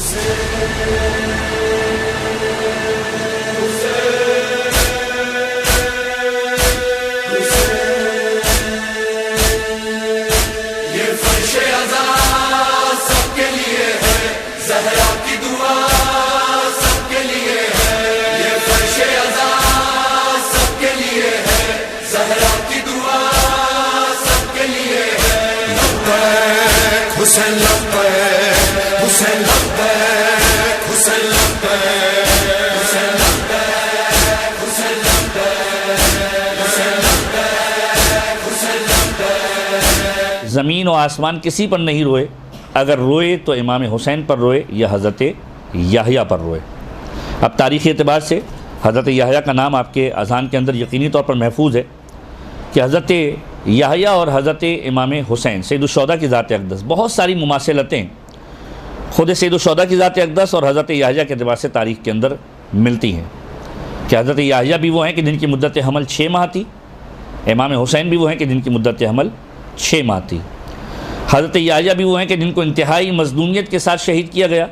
حسین لبیک حسین لبیک حسین لبیک حسین لبیک حسین لبیک حسین لبیک حسین لبیک۔ زمین و آسمان کسی پر نہیں روئے، اگر روئے تو امام حسین پر روئے یا حضرت یحییٰ پر روئے۔ اب تاریخی اعتبار سے حضرت یحییٰ کا نام آپ کے اذہان کے اندر یقینی طور پر محفوظ ہے کہ حضرت یحییٰ اور حضرت امام حسین سید الشہداء کی ذات اقدس، بہت ساری مماثلتیں خود سید الشہداء کی ذات اقدس اور حضرت یحییٰ کے اعتبار سے تاریخ کے اندر ملتی ہیں کہ حضرت یحییٰ بھی وہ ہیں کہ جن کی مدت حمل 6 ماہ تھی، امام حسین بھی وہ ہیں کہ جن کی مدت حمل 6 ماہ تھی۔ حضرت یحییٰ بھی وہ ہیں کہ جن کو انتہائی مظلومیت کے ساتھ شہید کیا گیا،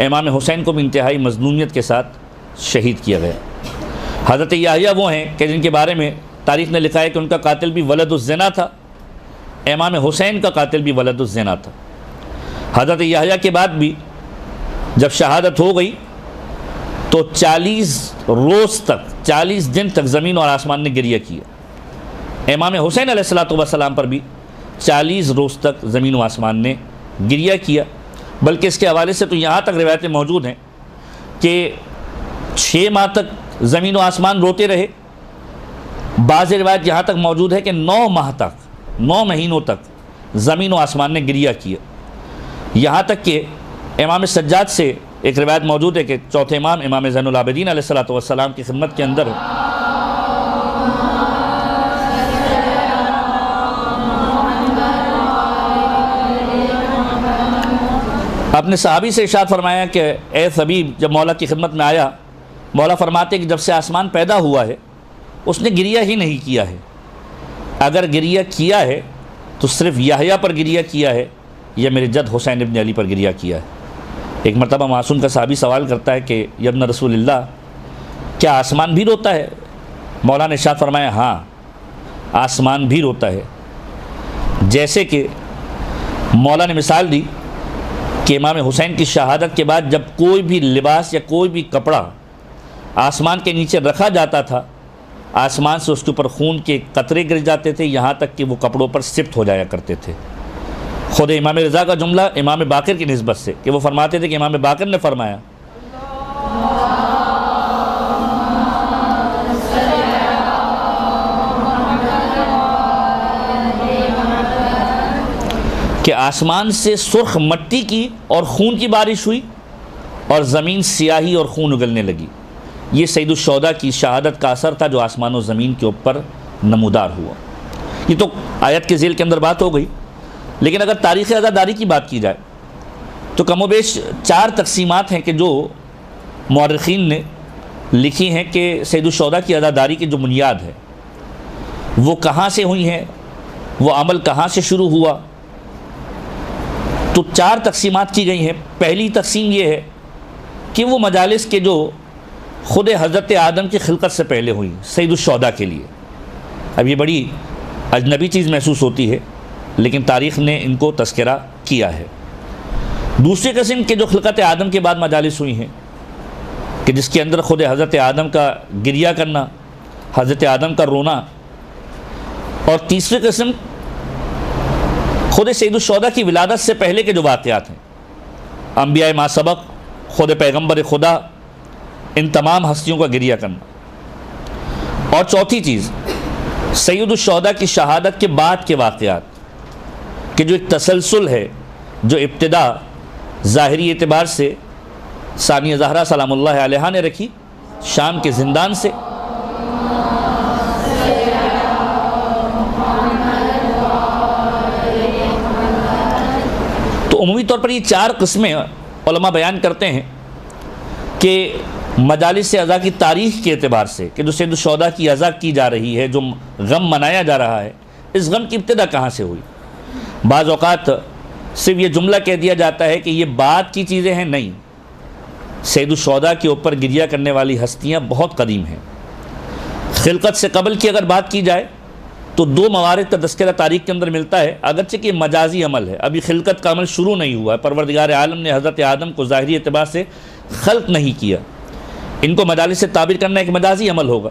امام حسین کو بھی انتہائی مظلومیت کے ساتھ شہید کیا گیا۔ حضرت یحییٰ وہ ہیں کہ جن کے بارے میں تاریخ نے لکھا ہے کہ ان کا قاتل بھی ولد الزنا تھا، امام حسین کا قاتل بھی ولد الزنا تھا۔ حضرت یحییٰ کے بعد بھی جب شہادت ہو گئی تو 40 روز تک 40 دن تک زمین اور آسمان نے گریہ کیا۔ امام حسین علیہ السلام پر بھی 40 روز تک زمین و آسمان نے گریہ کیا، بلکہ اس کے حوالے سے تو یہاں تک روایتیں موجود ہیں کہ 6 ماہ تک زمین و آسمان روتے رہے۔ بعض روایت یہاں تک موجود ہے کہ 9 ماہ تک 9 مہینوں تک زمین و آسمان نے گریہ کیا، یہاں تک کہ امام سجاد سے ایک روایت موجود ہے کہ چوتھے امام امام زین العابدین علیہ السلام کی خدمت کے اندر اپنے صحابی سے ارشاد فرمایا کہ اے طبیب، جب مولا کی خدمت میں آیا، مولا فرماتے کہ جب سے آسمان پیدا ہوا ہے اس نے گریہ ہی نہیں کیا ہے، اگر گریہ کیا ہے تو صرف یحییٰ پر گریہ کیا ہے یا میرے جد حسین ابن علی پر گریہ کیا ہے۔ ایک مرتبہ معصوم کا صحابی سوال کرتا ہے کہ یا ابن رسول اللہ، کیا آسمان بھی روتا ہے؟ مولا نے ارشاد فرمایا ہاں، آسمان بھی روتا ہے۔ جیسے کہ مولا نے مثال دی کہ امام حسین کی شہادت کے بعد جب کوئی بھی لباس یا کوئی بھی کپڑا آسمان کے نیچے رکھا جاتا تھا، آسمان سے اس کے اوپر خون کے قطرے گر جاتے تھے، یہاں تک کہ وہ کپڑوں پر سفت ہو جایا کرتے تھے۔ خود امام رضا کا جملہ امام باقر کی نسبت سے کہ وہ فرماتے تھے کہ امام باقر نے فرمایا کہ آسمان سے سرخ مٹی کی اور خون کی بارش ہوئی اور زمین سیاہی اور خون اگلنے لگی۔ یہ سید الشہداء کی شہادت کا اثر تھا جو آسمان و زمین کے اوپر نمودار ہوا۔ یہ تو آیت کے ذیل کے اندر بات ہو گئی، لیکن اگر تاریخ عزاداری کی بات کی جائے تو کم و بیش 4 تقسیمات ہیں کہ جو مورخین نے لکھی ہیں کہ سید الشہداء کی عزاداری کی جو بنیاد ہے وہ کہاں سے ہوئی ہیں، وہ عمل کہاں سے شروع ہوا۔ تو 4 تقسیمات کی گئی ہیں۔ پہلی تقسیم یہ ہے کہ وہ مجالس کے جو خود حضرت آدم کی خلقت سے پہلے ہوئی سید الشہداء کے لیے۔ اب یہ بڑی اجنبی چیز محسوس ہوتی ہے، لیکن تاریخ نے ان کو تذکرہ کیا ہے۔ دوسری قسم کے جو خلقت آدم کے بعد مجالس ہوئی ہیں کہ جس کے اندر خود حضرت آدم کا گریہ کرنا، حضرت آدم کا رونا، اور تیسری قسم خود سید الشہداء کی ولادت سے پہلے کے جو واقعات ہیں، انبیاء ما سبق، خود پیغمبر خدا، ان تمام ہستیوں کا گریہ کرنا۔ اور چوتھی چیز سید الشہداء کی شہادت کے بعد کے واقعات کہ جو ایک تسلسل ہے، جو ابتدا ظاہری اعتبار سے ثانیہ زہرا سلام اللہ علیہا نے رکھی شام کے زندان سے، تو عمومی طور پر یہ 4 قسمیں علماء بیان کرتے ہیں کہ مجالس عزا کی تاریخ کے اعتبار سے کہ جو سید الشہداء کی عزا کی جا رہی ہے، جو غم منایا جا رہا ہے، اس غم کی ابتدا کہاں سے ہوئی۔ بعض اوقات صرف یہ جملہ کہہ دیا جاتا ہے کہ یہ بعد کی چیزیں ہیں، نہیں، سید الشہداء کے اوپر گریہ کرنے والی ہستیاں بہت قدیم ہیں۔ خلقت سے قبل کی اگر بات کی جائے تو 2 موارد کا تذکرہ تاریخ کے اندر ملتا ہے، اگرچہ کہ مجازی عمل ہے، ابھی خلقت کا عمل شروع نہیں ہوا ہے، پروردگار عالم نے حضرت آدم کو ظاہری اعتبار سے خلق نہیں کیا، ان کو مجالس سے تعبیر کرنا ایک مجازی عمل ہوگا۔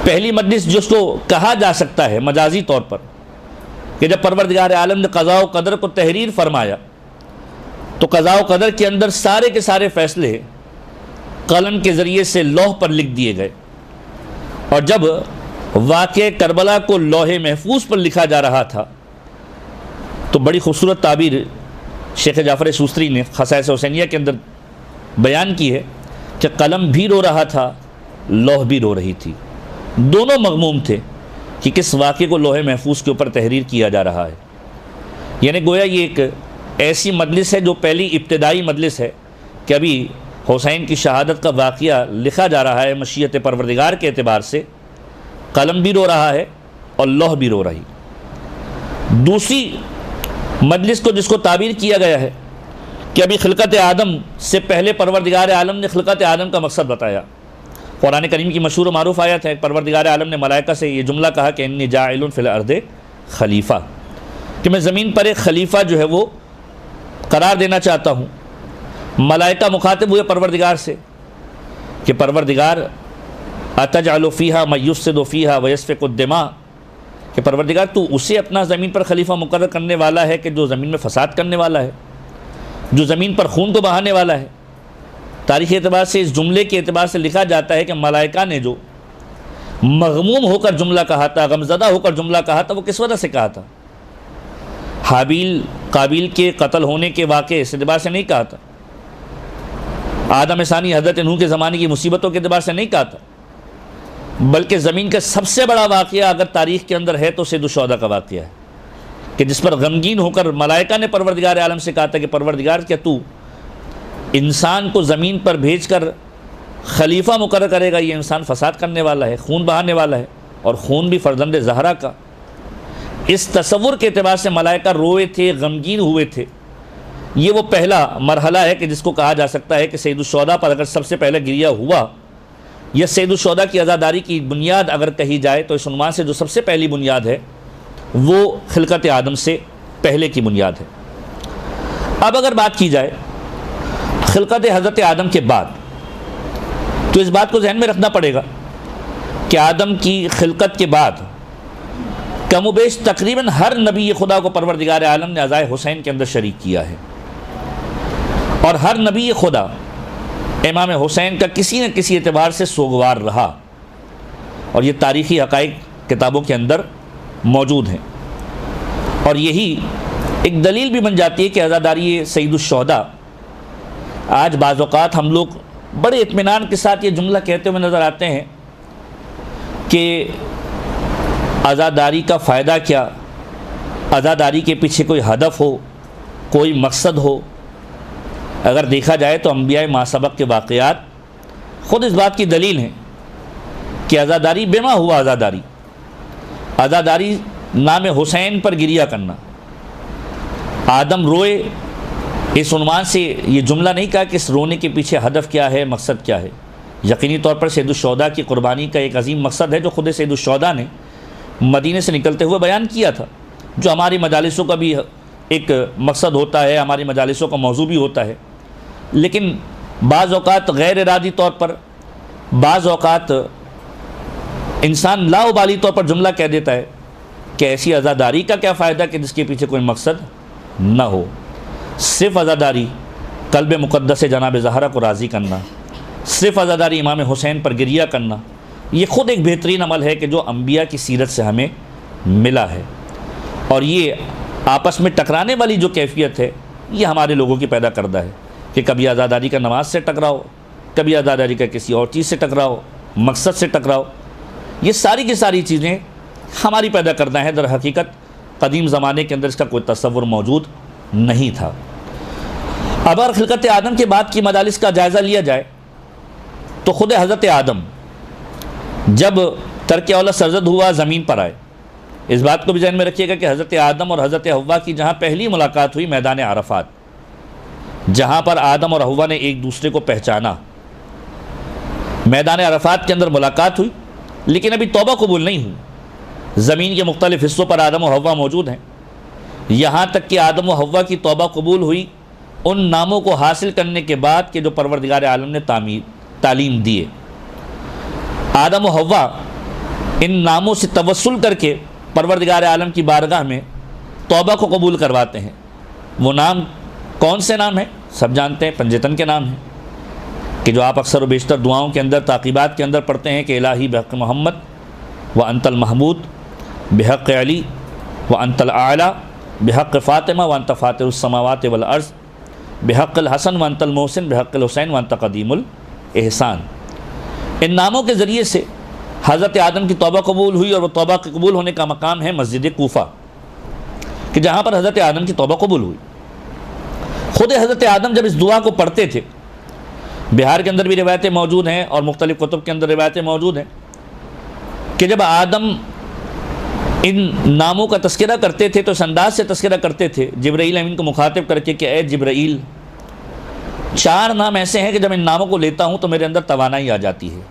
پہلی مجلس جس کو کہا جا سکتا ہے مجازی طور پر کہ جب پروردگار عالم نے قضاء و قدر کو تحریر فرمایا تو قضاء و قدر کے اندر سارے کے سارے فیصلے قلم کے ذریعے سے لوح پر لکھ دیے گئے، اور جب واقعہ کربلا کو لوح محفوظ پر لکھا جا رہا تھا تو بڑی خوبصورت تعبیر شیخ جعفر شوستری نے خصائص حسینیہ کے اندر بیان کی ہے کہ قلم بھی رو رہا تھا، لوح بھی رو رہی تھی، دونوں مغموم تھے کہ کس واقعے کو لوح محفوظ کے اوپر تحریر کیا جا رہا ہے۔ یعنی گویا یہ ایک ایسی مجلس ہے جو پہلی ابتدائی مجلس ہے کہ ابھی حسین کی شہادت کا واقعہ لکھا جا رہا ہے، مشیت پروردگار کے اعتبار سے قلم بھی رو رہا ہے اور لوح بھی رو رہی۔ دوسری مجلس کو جس کو تعبیر کیا گیا ہے کہ ابھی خلقت آدم سے پہلے پروردگار عالم نے خلقت آدم کا مقصد بتایا۔ قرآن کریم کی مشہور و معروف آیت ہے، پروردگار عالم نے ملائکہ سے یہ جملہ کہا کہ انی جاعل فی الارض خلیفہ، کہ میں زمین پر ایک خلیفہ جو ہے وہ قرار دینا چاہتا ہوں۔ ملائکہ مخاطب ہوئے پروردگار سے کہ پروردگار اتجعل فیہا من یفسد فیہا ویسفک الدماء، کہ پروردگار تو اسے اپنا زمین پر خلیفہ مقرر کرنے والا ہے کہ جو زمین میں فساد کرنے والا ہے، جو زمین پر خون کو بہانے والا ہے۔ تاریخی اعتبار سے اس جملے کے اعتبار سے لکھا جاتا ہے کہ ملائکہ نے جو مغموم ہو کر جملہ کہا تھا، غمزدہ ہو کر جملہ کہا تھا، وہ کس وجہ سے کہا تھا؟ حابیل قابیل کے قتل ہونے کے واقعے اس اعتبار سے نہیں کہا تھا، آدم ثانی حضرت نوح کے زمانے کی مصیبتوں کے اعتبار سے نہیں کہا تھا، بلکہ زمین کا سب سے بڑا واقعہ اگر تاریخ کے اندر ہے تو سید الشہداء کا واقعہ ہے کہ جس پر غمگین ہو کر ملائکہ نے پروردگار عالم سے کہا تھا کہ پروردگار کیا تو انسان کو زمین پر بھیج کر خلیفہ مقرر کرے گا؟ یہ انسان فساد کرنے والا ہے، خون بہانے والا ہے، اور خون بھی فرزند زہرا کا۔ اس تصور کے اعتبار سے ملائکہ روئے تھے، غمگین ہوئے تھے۔ یہ وہ پہلا مرحلہ ہے کہ جس کو کہا جا سکتا ہے کہ سید الشہداء پر اگر سب سے پہلے گریہ ہوا، یا سید الشہداء کی عزاداری کی بنیاد اگر کہی جائے تو اس عنوان سے جو سب سے پہلی بنیاد ہے وہ خلقت آدم سے پہلے کی بنیاد ہے۔ اب اگر بات کی جائے خلقت حضرت آدم کے بعد تو اس بات کو ذہن میں رکھنا پڑے گا کہ آدم کی خلقت کے بعد کم و بیش تقریباً ہر نبی خدا کو پروردگار عالم نے عزائے حسین کے اندر شریک کیا ہے، اور ہر نبی خدا امام حسین کا کسی نہ کسی اعتبار سے سوگوار رہا، اور یہ تاریخی حقائق کتابوں کے اندر موجود ہیں، اور یہی ایک دلیل بھی بن جاتی ہے کہ عزاداری سید الشہداء آج بعض اوقات ہم لوگ بڑے اطمینان کے ساتھ یہ جملہ کہتے ہوئے نظر آتے ہیں کہ عزاداری کا فائدہ کیا، عزاداری کے پیچھے کوئی ہدف ہو، کوئی مقصد ہو۔ اگر دیکھا جائے تو انبیاء ماسبق کے واقعات خود اس بات کی دلیل ہیں کہ عزاداری بما ہوا عزاداری نام حسین پر گریہ کرنا، آدم روئے، اس عنوان سے یہ جملہ نہیں کہا کہ اس رونے کے پیچھے ہدف کیا ہے، مقصد کیا ہے۔ یقینی طور پر سید الشہداء کی قربانی کا ایک عظیم مقصد ہے جو خود سید الشہداء نے مدینے سے نکلتے ہوئے بیان کیا تھا، جو ہماری مجالسوں کا بھی ایک مقصد ہوتا ہے، ہماری مجالسوں کا موضوع بھی ہوتا ہے۔ لیکن بعض اوقات غیر ارادی طور پر، بعض اوقات انسان لاابالی طور پر جملہ کہہ دیتا ہے کہ ایسی عزاداری کا کیا فائدہ کہ جس کے پیچھے کوئی مقصد نہ ہو۔ صرف عزاداری قلب مقدس جناب زہرا کو راضی کرنا، صرف عزاداری امام حسین پر گریہ کرنا، یہ خود ایک بہترین عمل ہے کہ جو انبیاء کی سیرت سے ہمیں ملا ہے، اور یہ آپس میں ٹکرانے والی جو کیفیت ہے یہ ہمارے لوگوں کی پیدا کردہ ہے کہ کبھی عزاداری کا نماز سے ٹکراؤ، کبھی عزاداری کا کسی اور چیز سے ٹکراؤ، مقصد سے ٹکراؤ۔ یہ ساری کی ساری چیزیں ہماری پیدا کردہ ہیں، در حقیقت قدیم زمانے کے اندر اس کا کوئی تصور موجود نہیں تھا۔ اب اگر خلقت آدم کے بعد کی مجالس کا جائزہ لیا جائے تو خود حضرت آدم جب ترک اولاد سرزد ہوا، زمین پر آئے، اس بات کو بھی ذہن میں رکھیے گا کہ حضرت آدم اور حضرت حوا کی جہاں پہلی ملاقات ہوئی میدان عرفات، جہاں پر آدم اور حوا نے ایک دوسرے کو پہچانا، میدان عرفات کے اندر ملاقات ہوئی، لیکن ابھی توبہ قبول نہیں ہوئی۔ زمین کے مختلف حصوں پر آدم و حوا موجود ہیں، یہاں تک کہ آدم و حوا کی توبہ قبول ہوئی ان ناموں کو حاصل کرنے کے بعد کہ جو پروردگار عالم نے تعلیم دیے۔ آدم و حوا ان ناموں سے توسل کر کے پروردگار عالم کی بارگاہ میں توبہ کو قبول کرواتے ہیں۔ وہ نام کون سے نام ہیں؟ سب جانتے ہیں، پنجتن کے نام ہیں کہ جو آپ اکثر و بیشتر دعاؤں کے اندر، تعقیبات کے اندر پڑھتے ہیں کہ الہی بحق محمد و انت المحمود بحق علی و انت الاعلیٰ بحق فاطمہ و انت فاطر السماوات والارض بحق الحسن و انت المحسن بحق الحسین و انت قدیم الاحسان۔ ان ناموں کے ذریعے سے حضرت آدم کی توبہ قبول ہوئی، اور وہ توبہ کے قبول ہونے کا مقام ہے مسجد کوفہ، کہ جہاں پر حضرت آدم کی توبہ قبول ہوئی۔ خود حضرت آدم جب اس دعا کو پڑھتے تھے، بہار کے اندر بھی روایتیں موجود ہیں اور مختلف کتب کے اندر روایتیں موجود ہیں کہ جب آدم ان ناموں کا تذکرہ کرتے تھے تو اس انداز سے تذکرہ کرتے تھے جبرائیل امین کو مخاطب کر کے کہ اے جبرائیل، 4 نام ایسے ہیں کہ جب ان ناموں کو لیتا ہوں تو میرے اندر توانائی آ جاتی ہے،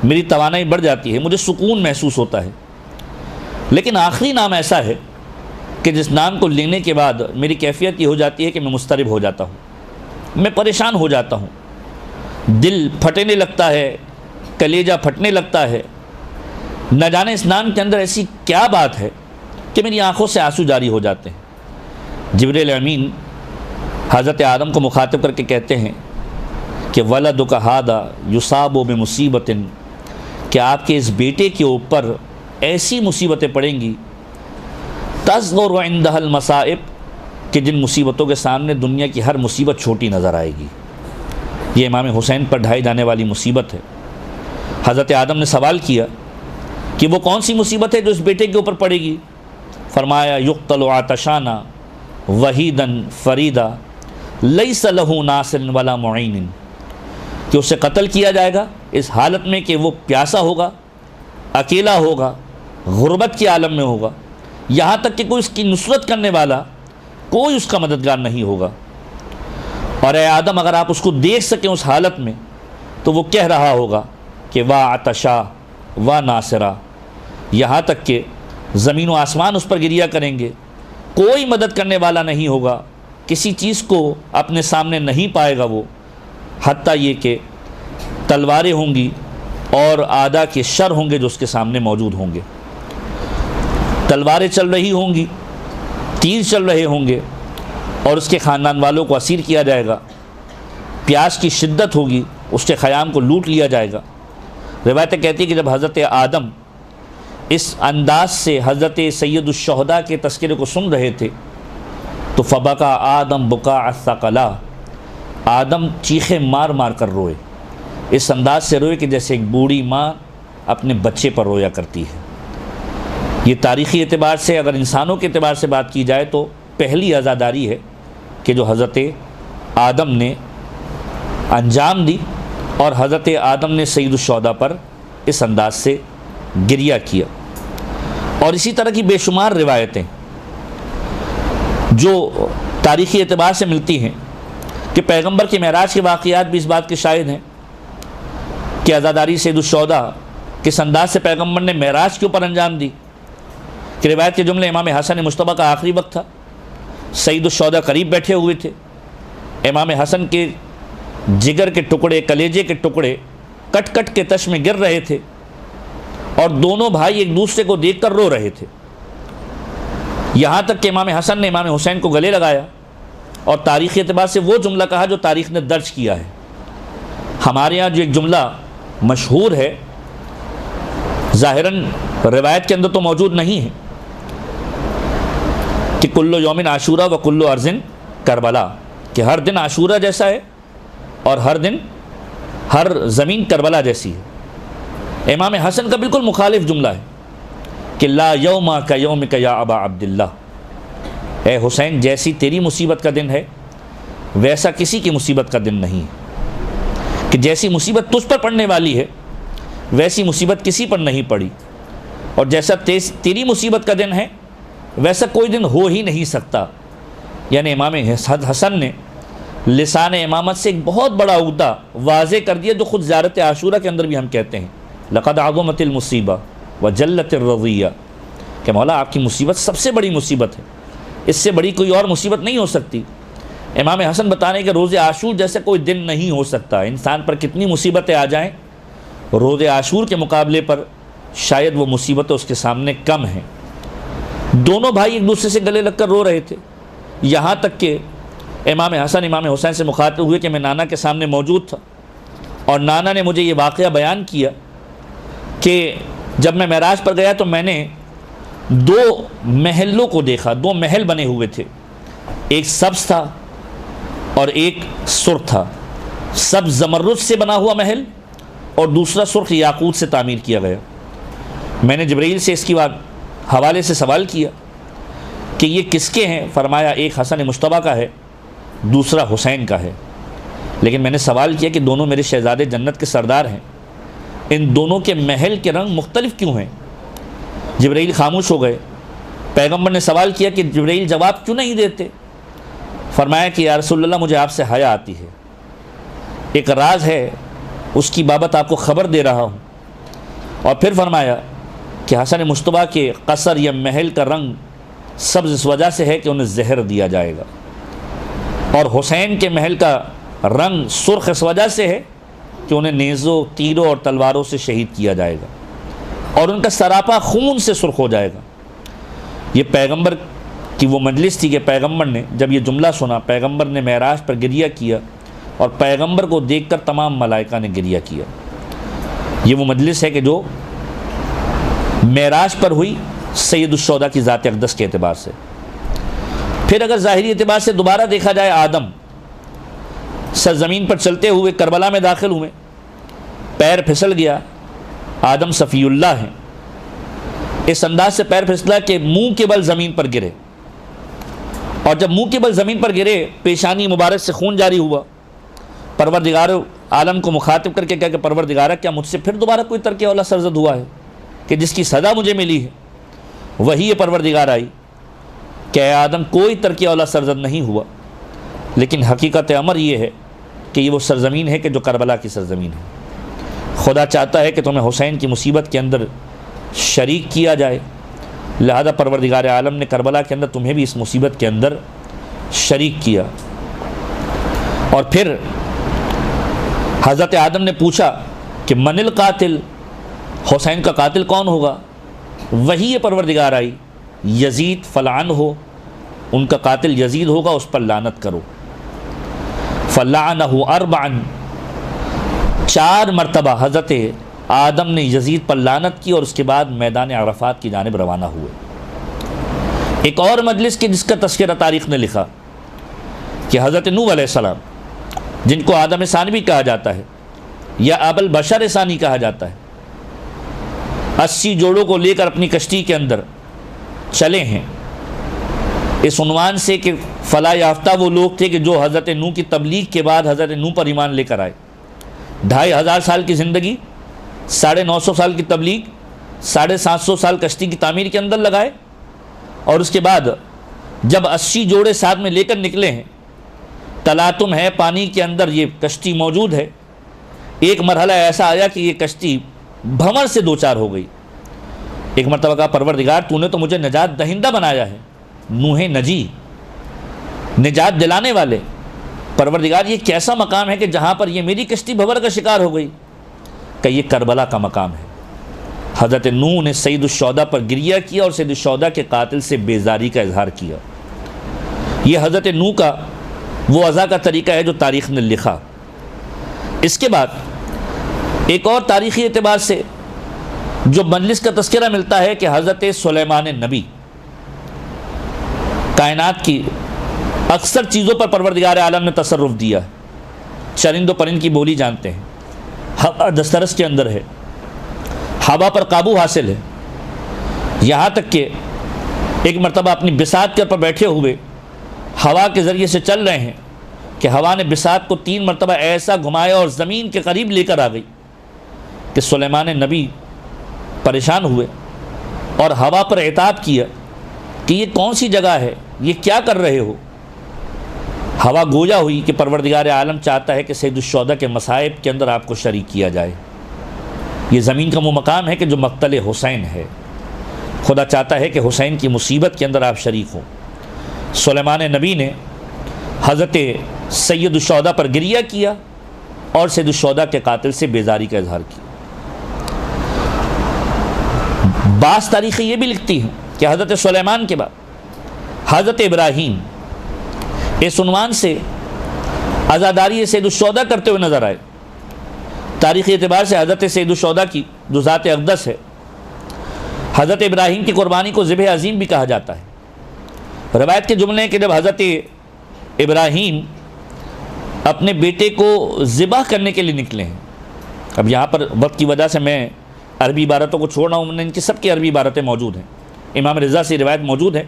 میری توانائی بڑھ جاتی ہے، مجھے سکون محسوس ہوتا ہے، لیکن آخری نام ایسا ہے کہ جس نام کو لینے کے بعد میری کیفیت یہ ہو جاتی ہے کہ میں مضطرب ہو جاتا ہوں، میں پریشان ہو جاتا ہوں، دل پھٹنے لگتا ہے، کلیجہ پھٹنے لگتا ہے، نہ جانے اس نام کے اندر ایسی کیا بات ہے کہ میری آنکھوں سے آنسو جاری ہو جاتے ہیں۔ جبرائیل امین حضرت آدم کو مخاطب کر کے کہتے ہیں کہ وَلَدُكَ هَذَا يُصَابُ بِمُصِيبَةٍ، کہ آپ کے اس بیٹے کے اوپر ایسی مصیبتیں پڑیں گی تَصْغُرُ عِنْدَهَا الْمَصَائِبُ، کہ جن مصیبتوں کے سامنے دنیا کی ہر مصیبت چھوٹی نظر آئے گی۔ یہ امام حسین پر ڈھائی جانے والی مصیبت ہے۔ حضرت آدم نے سوال کیا کہ وہ کون سی مصیبت ہے جو اس بیٹے کے اوپر پڑے گی؟ فرمایا یقتل عطشانا وحیدا فریدا لیس لہ ناصر ولا معین، کہ اسے قتل کیا جائے گا اس حالت میں کہ وہ پیاسا ہوگا، اکیلا ہوگا، غربت کے عالم میں ہوگا، یہاں تک کہ کوئی اس کی نصرت کرنے والا، کوئی اس کا مددگار نہیں ہوگا۔ اور اے آدم، اگر آپ اس کو دیکھ سکیں اس حالت میں تو وہ کہہ رہا ہوگا کہ وا عطشا وا ناصرا، یہاں تک کہ زمین و آسمان اس پر گریا کریں گے، کوئی مدد کرنے والا نہیں ہوگا، کسی چیز کو اپنے سامنے نہیں پائے گا وہ، حتیٰ یہ کہ تلواریں ہوں گی اور اعداء کے شر ہوں گے جو اس کے سامنے موجود ہوں گے، تلواریں چل رہی ہوں گی، تیر چل رہے ہوں گے، اور اس کے خاندان والوں کو اسیر کیا جائے گا، پیاس کی شدت ہوگی، اس کے خیام کو لوٹ لیا جائے گا۔ روایتیں کہتی ہیں کہ جب حضرت آدم اس انداز سے حضرت سید الشہداء کے تذکرے کو سن رہے تھے تو فبکا آدم بکاء الثقلا، آدم چیخے مار مار کر روئے، اس انداز سے روئے کہ جیسے ایک بوڑھی ماں اپنے بچے پر رویا کرتی ہے۔ یہ تاریخی اعتبار سے، اگر انسانوں کے اعتبار سے بات کی جائے تو پہلی عزاداری ہے کہ جو حضرت آدم نے انجام دی، اور حضرت آدم نے سید الشہداء پر اس انداز سے گریہ کیا۔ اور اسی طرح کی بے شمار روایتیں جو تاریخی اعتبار سے ملتی ہیں کہ پیغمبر کے معراج کے واقعات بھی اس بات کے شاہد ہیں کہ عزاداری سید الشہداء کس انداز سے پیغمبر نے معراج کے اوپر انجام دی، کہ روایت کے جملے امام حسن مجتبیٰ کا آخری وقت تھا، سید الشہداء قریب بیٹھے ہوئے تھے، امام حسن کے جگر کے ٹکڑے، کلیجے کے ٹکڑے کٹ کٹ کے تش میں گر رہے تھے، اور دونوں بھائی ایک دوسرے کو دیکھ کر رو رہے تھے، یہاں تک کہ امام حسن نے امام حسین کو گلے لگایا اور تاریخی اعتبار سے وہ جملہ کہا جو تاریخ نے درج کیا ہے۔ ہمارے یہاں جو ایک جملہ مشہور ہے، ظاہراً روایت کے اندر تو موجود نہیں ہے، کہ کلو یومن عاشورہ و کلو ارضن کربلا، کہ ہر دن عاشورہ جیسا ہے اور ہر زمین کربلا جیسی ہے۔ امام حسن کا بالکل مخالف جملہ ہے کہ لا یوم کا یوم کا یا ابا عبداللہ، اے حسین جیسی تیری مصیبت کا دن ہے ویسا کسی کی مصیبت کا دن نہیں ہے، کہ جیسی مصیبت تجھ پر پڑنے والی ہے ویسی مصیبت کسی پر نہیں پڑی، اور جیسا تیری مصیبت کا دن ہے ویسا کوئی دن ہو ہی نہیں سکتا. یعنی امام حسن نے لسان امامت سے ایک بہت بڑا عہدہ واضح کر دیا جو خود زیارت عاشورہ کے اندر بھی ہم کہتے ہیں لقد عظمت المصیبہ وجلت الرضیہ کہ مولا آپ کی مصیبت سب سے بڑی مصیبت ہے, اس سے بڑی کوئی اور مصیبت نہیں ہو سکتی. امام حسن بتانے کہ روز عاشور جیسے کوئی دن نہیں ہو سکتا. انسان پر کتنی مصیبتیں آ جائیں روز عاشور کے مقابلے پر شاید وہ مصیبتیں اس کے سامنے کم ہیں. دونوں بھائی ایک دوسرے سے گلے لگ کر رو رہے تھے, یہاں تک کہ امام حسن امام حسین سے مخاطب ہوئے کہ میں نانا کے سامنے موجود تھا اور نانا نے مجھے یہ واقعہ بیان کیا کہ جب میں معراج پر گیا تو میں نے 2 محلوں کو دیکھا. 2 محل بنے ہوئے تھے, ایک سبز تھا اور ایک سرخ تھا. سبز زمرد سے بنا ہوا محل اور دوسرا سرخ یاقوت سے تعمیر کیا گیا. میں نے جبرائیل سے اس کی حوالے سے سوال کیا کہ یہ کس کے ہیں؟ فرمایا ایک حسن مجتبیٰ کا ہے, دوسرا حسین کا ہے. لیکن میں نے سوال کیا کہ دونوں میرے شہزادے جنت کے سردار ہیں, ان دونوں کے محل کے رنگ مختلف کیوں ہیں؟ جبرائیل خاموش ہو گئے. پیغمبر نے سوال کیا کہ جبرائیل جواب کیوں نہیں دیتے؟ فرمایا کہ یا رسول اللہ مجھے آپ سے حیا آتی ہے, ایک راز ہے اس کی بابت آپ کو خبر دے رہا ہوں. اور پھر فرمایا کہ حسن مجتبیٰ کے قصر یا محل کا رنگ سبز اس وجہ سے ہے کہ انہیں زہر دیا جائے گا, اور حسین کے محل کا رنگ سرخ اس وجہ سے ہے کہ انہیں نیزوں تیروں اور تلواروں سے شہید کیا جائے گا اور ان کا سراپا خون سے سرخ ہو جائے گا. یہ پیغمبر کی وہ مجلس تھی کہ پیغمبر نے جب یہ جملہ سنا پیغمبر نے معراج پر گریہ کیا اور پیغمبر کو دیکھ کر تمام ملائکہ نے گریہ کیا. یہ وہ مجلس ہے کہ جو معراج پر ہوئی سید الشہداء کی ذات اقدس کے اعتبار سے. پھر اگر ظاہری اعتبار سے دوبارہ دیکھا جائے, آدم سرزمین پر چلتے ہوئے کربلا میں داخل ہوئے, پیر پھسل گیا, آدم صفی اللہ ہیں, اس انداز سے پیر پھسلا کہ منہ کے بل زمین پر گرے, اور جب منہ کے بل زمین پر گرے پیشانی مبارک سے خون جاری ہوا. پروردگار عالم کو مخاطب کر کے کہا کہ پروردگارہ کیا مجھ سے پھر دوبارہ کوئی ترک اولا سرزد ہوا ہے کہ جس کی سزا مجھے ملی ہے؟ وہی پروردگار آئی کہ اے آدم کوئی ترک اولا سرزد نہیں ہوا, لیکن حقیقت امر یہ ہے کہ یہ وہ سرزمین ہے کہ جو کربلا کی سرزمین ہے. خدا چاہتا ہے کہ تمہیں حسین کی مصیبت کے اندر شریک کیا جائے, لہذا پروردگار عالم نے کربلا کے اندر تمہیں بھی اس مصیبت کے اندر شریک کیا. اور پھر حضرت آدم نے پوچھا کہ من القاتل, حسین کا قاتل کون ہوگا؟ وہی پروردگار آئی یزید فلعن ہو, ان کا قاتل یزید ہوگا, اس پر لعنت کرو. فلعنہ اربعا, 4 مرتبہ حضرت آدم نے یزید پر لعنت کی اور اس کے بعد میدان عرفات کی جانب روانہ ہوئے. ایک اور مجلس کی جس کا تذکرہ تاریخ نے لکھا کہ حضرت نوح علیہ السلام, جن کو آدم ثانوی کہا جاتا ہے یا ابو البشر ثانی کہا جاتا ہے, 80 جوڑوں کو لے کر اپنی کشتی کے اندر چلے ہیں, اس عنوان سے کہ فلاح یافتہ وہ لوگ تھے کہ جو حضرت نوح کی تبلیغ کے بعد حضرت نوح پر ایمان لے کر آئے. 2500 سال کی زندگی, 950 سال کی تبلیغ, 750 سال کشتی کی تعمیر کے اندر لگائے, اور اس کے بعد جب 80 جوڑے ساتھ میں لے کر نکلے ہیں, تلاطم ہے پانی کے اندر, یہ کشتی موجود ہے. ایک مرحلہ ایسا آیا کہ یہ کشتی بھنور سے دوچار ہو گئی. ایک مرتبہ کہا پروردگار تو نے تو مجھے نجات دہندہ بنایا ہے, نوح نجی, نجات دلانے والے. پروردگار یہ کیسا مقام ہے کہ جہاں پر یہ میری کشتی بھنور کا شکار ہو گئی؟ کہ یہ کربلا کا مقام ہے. حضرت نوح نے سید الشہداء پر گریہ کیا اور سید الشہداء کے قاتل سے بیزاری کا اظہار کیا. یہ حضرت نوح کا وہ عزا کا طریقہ ہے جو تاریخ نے لکھا. اس کے بعد ایک اور تاریخی اعتبار سے جو مجلس کا تذکرہ ملتا ہے کہ حضرت سلیمان نبی, کائنات کی اکثر چیزوں پر پروردگار عالم نے تصرف دیا ہے. چرند و پرند کی بولی جانتے ہیں, ہوا دسترس کے اندر ہے, ہوا پر قابو حاصل ہے. یہاں تک کہ ایک مرتبہ اپنی بساط کے پر بیٹھے ہوئے ہوا کے ذریعے سے چل رہے ہیں کہ ہوا نے بساط کو 3 مرتبہ ایسا گھمایا اور زمین کے قریب لے کر آ گئی کہ سلیمان نبی پریشان ہوئے. اور ہوا پر عتاب کیا کہ یہ کون سی جگہ ہے، یہ کیا کر رہے ہو؟ ہوا گویا ہوئی کہ پروردگار عالم چاہتا ہے کہ سید الشہداء کے مصائب کے اندر آپ کو شریک کیا جائے۔ یہ زمین کا وہ مقام ہے کہ جو مقتل حسین ہے، خدا چاہتا ہے کہ حسین کی مصیبت کے اندر آپ شریک ہوں۔ سلیمان نبی نے حضرت سید الشہداء پر گریہ کیا اور سید الشہداء کے قاتل سے بیزاری کا اظہار کیا۔ بعض تاریخیں یہ بھی لکھتی ہیں کہ حضرت سلیمان کے بعد حضرت ابراہیم اس عنوان سے عزاداری سید الشہداء کرتے ہوئے نظر آئے۔ تاریخی اعتبار سے حضرت سید الشہداء کی جو ذات اقدس ہے، حضرت ابراہیم کی قربانی کو ذبح عظیم بھی کہا جاتا ہے۔ روایت کے جملے ہیں کہ جب حضرت ابراہیم اپنے بیٹے کو ذبح کرنے کے لیے نکلے ہیں، اب یہاں پر وقت کی وجہ سے میں عربی عبارتوں کو چھوڑ رہا ہوں، ان کی سب کی عربی عبارتیں موجود ہیں۔ امام رضا سے روایت موجود ہے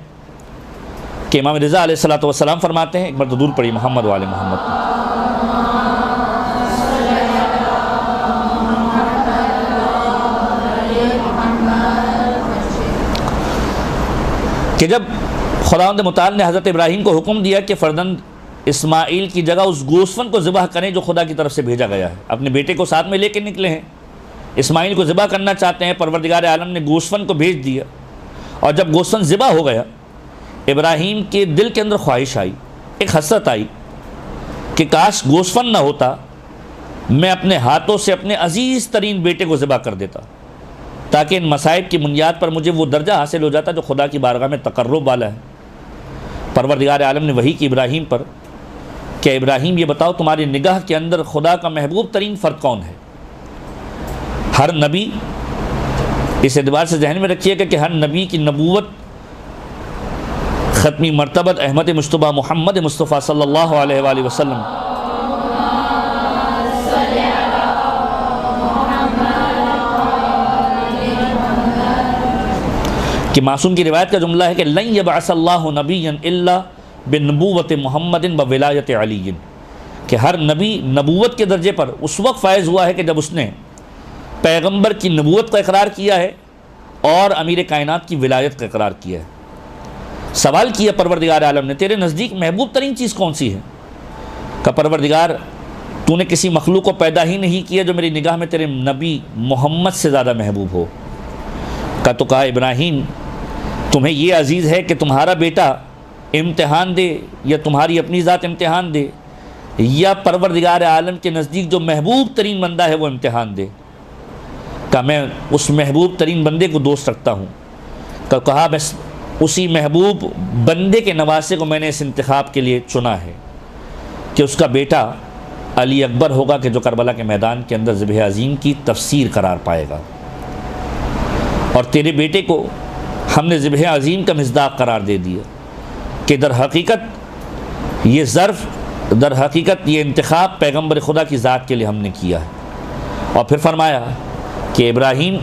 کہ امام رضا علیہ الصلوۃ والسلام فرماتے ہیں، ایک بار درود پڑھی محمد و آل محمد، کہ جب خداوند متعال نے حضرت ابراہیم کو حکم دیا کہ فرزند اسماعیل کی جگہ اس گوسفند کو ذبح کریں جو خدا کی طرف سے بھیجا گیا ہے، اپنے بیٹے کو ساتھ میں لے کے نکلے ہیں، اسماعیل کو ذبح کرنا چاہتے ہیں، پروردگار عالم نے گوسفند کو بھیج دیا، اور جب گوسفند ذبح ہو گیا، ابراہیم کے دل کے اندر خواہش آئی، ایک حسرت آئی کہ کاش گوسفند نہ ہوتا، میں اپنے ہاتھوں سے اپنے عزیز ترین بیٹے کو ذبح کر دیتا، تاکہ ان مصائب کی بنیاد پر مجھے وہ درجہ حاصل ہو جاتا جو خدا کی بارگاہ میں تقرب والا ہے۔ پروردگار عالم نے وحی کی ابراہیم پر کہ ابراہیم یہ بتاؤ تمہاری نگاہ کے اندر خدا کا محبوب ترین فرد کون ہے؟ ہر نبی، اس اعتبار سے ذہن میں رکھیے گا کہ ہر نبی کی نبوت ختمی مرتبت احمد مجتبیٰ محمد مصطفیٰ صلی اللہ علیہ وآلہ وسلم کہ معصوم کی روایت کا جملہ ہے کہ لن یبعث اللہ نبیا الا بنبوت محمد وولایت علی، کہ ہر نبی نبوت کے درجے پر اس وقت فائز ہوا ہے کہ جب اس نے پیغمبر کی نبوت کا اقرار کیا ہے اور امیر کائنات کی ولایت کا اقرار کیا ہے۔ سوال کیا پروردگار عالم نے تیرے نزدیک محبوب ترین چیز کون سی ہے؟ کہ پروردگار تو نے کسی مخلوق کو پیدا ہی نہیں کیا جو میری نگاہ میں تیرے نبی محمد سے زیادہ محبوب ہو۔ تو کہا ابراہیم تمہیں یہ عزیز ہے کہ تمہارا بیٹا امتحان دے یا تمہاری اپنی ذات امتحان دے، یا پروردگار عالم کے نزدیک جو محبوب ترین بندہ ہے وہ امتحان دے؟ کہ میں اس محبوب ترین بندے کو دوست رکھتا ہوں۔ کہا بس اسی محبوب بندے کے نواسے کو میں نے اس انتخاب کے لیے چنا ہے کہ اس کا بیٹا علی اکبر ہوگا کہ جو کربلا کے میدان کے اندر ذبح عظیم کی تفسیر قرار پائے گا، اور تیرے بیٹے کو ہم نے ذبح عظیم کا مصداق قرار دے دیا کہ در حقیقت یہ ظرف، در حقیقت یہ انتخاب پیغمبر خدا کی ذات کے لیے ہم نے کیا ہے۔ اور پھر فرمایا کہ ابراہیم